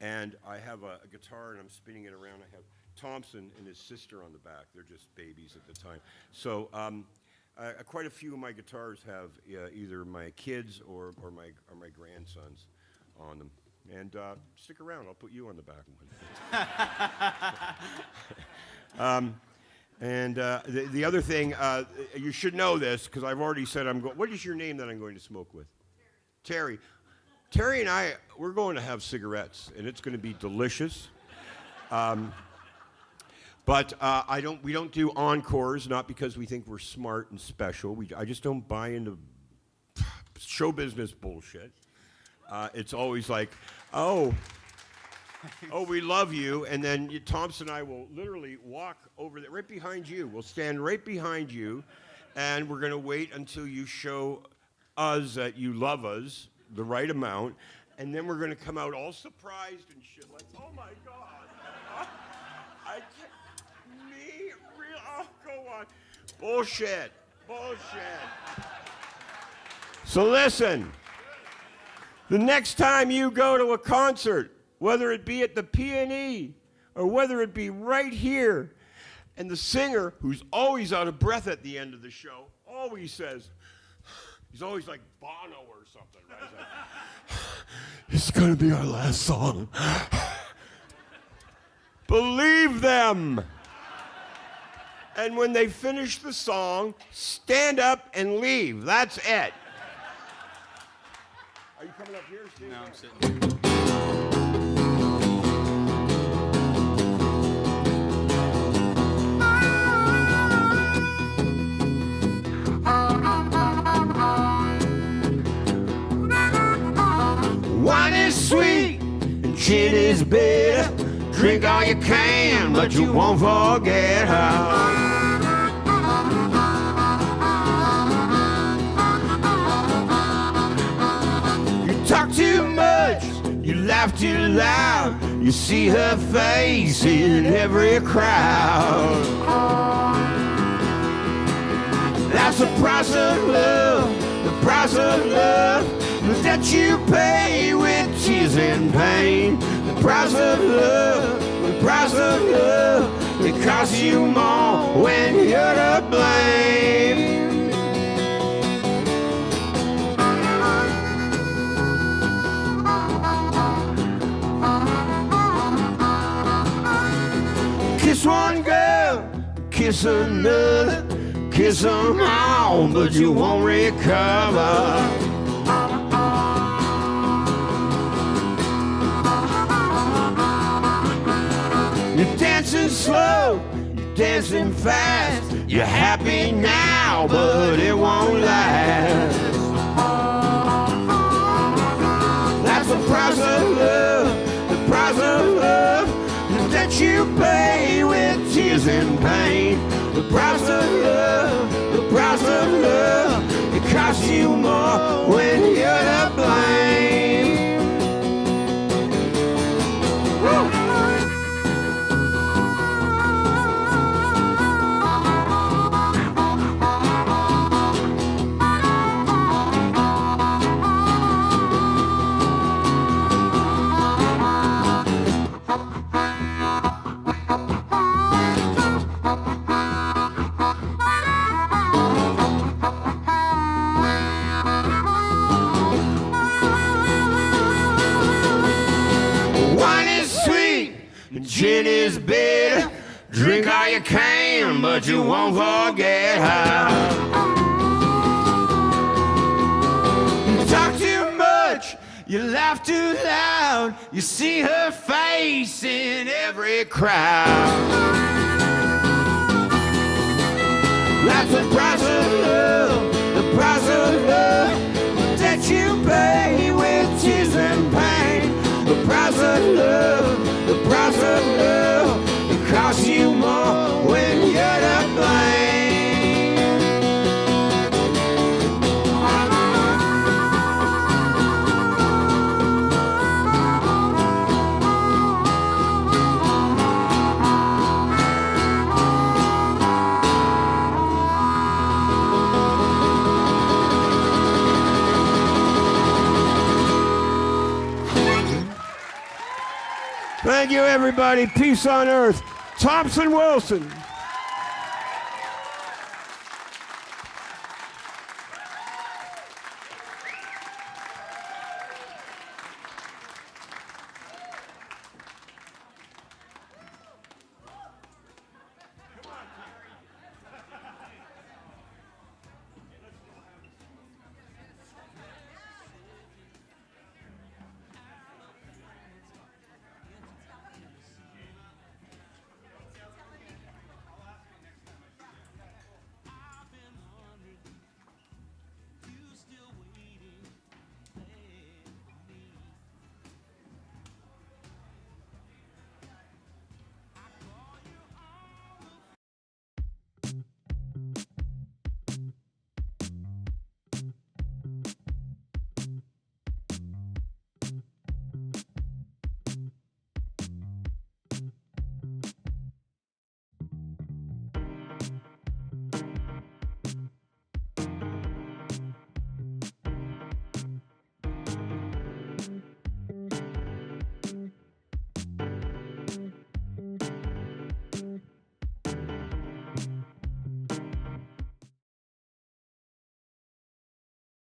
and I have a guitar and I'm spinning it around. I have Thompson and his sister on the back. They're just babies at the time. So quite a few of my guitars have either my kids or my grandsons on them. And stick around. I'll put you on the back one. The other thing, you should know this because I've already said I'm going. What is your name that I'm going to smoke with? Terry. Terry and I, we're going to have cigarettes, and it's going to be delicious. But we don't do encores, not because we think we're smart and special. I just don't buy into show business bullshit. It's always like, oh, we love you, and then Thompson and I will literally walk over there, right behind you. We'll stand right behind you, and we're going to wait until you show us that you love us the right amount, and then we're going to come out all surprised and shit, like, oh my God, I can't, me, real, oh, go on. Bullshit. So listen, the next time you go to a concert, whether it be at the P&E or whether it be right here, and the singer, who's always out of breath at the end of the show, always says, he's always like Bono or something, right? He's like, it's going to be our last song. Believe them. And when they finish the song, stand up and leave. That's it. Are you coming up here, Steve? No, I'm sitting here. Wine is sweet and gin is bitter. Drink all you can, but you won't forget how. You talk too much, you laugh too loud. You see her face in every crowd. That's the price of love, the price of love that you pay with tears and pain. The price of love, the price of love, it costs you more when you're to blame. Kiss one girl, kiss another, kiss them all, but you won't recover. You're dancing slow, you're dancing fast. You're happy now, but it won't last. That's the price of love, the price of love that you pay with tears and pain. The price of love, the price of love, it costs you more when you're to blame. Woo! Gin is bitter, drink all you can, but you won't forget how. You talk too much, You laugh too loud, you see her face in every crowd. That's the price of love, the price of love that you pay with tears and pain. The price of love, the price of love, it costs you more when you're to blame. Thank you, everybody. Peace on earth. Thompson Wilson.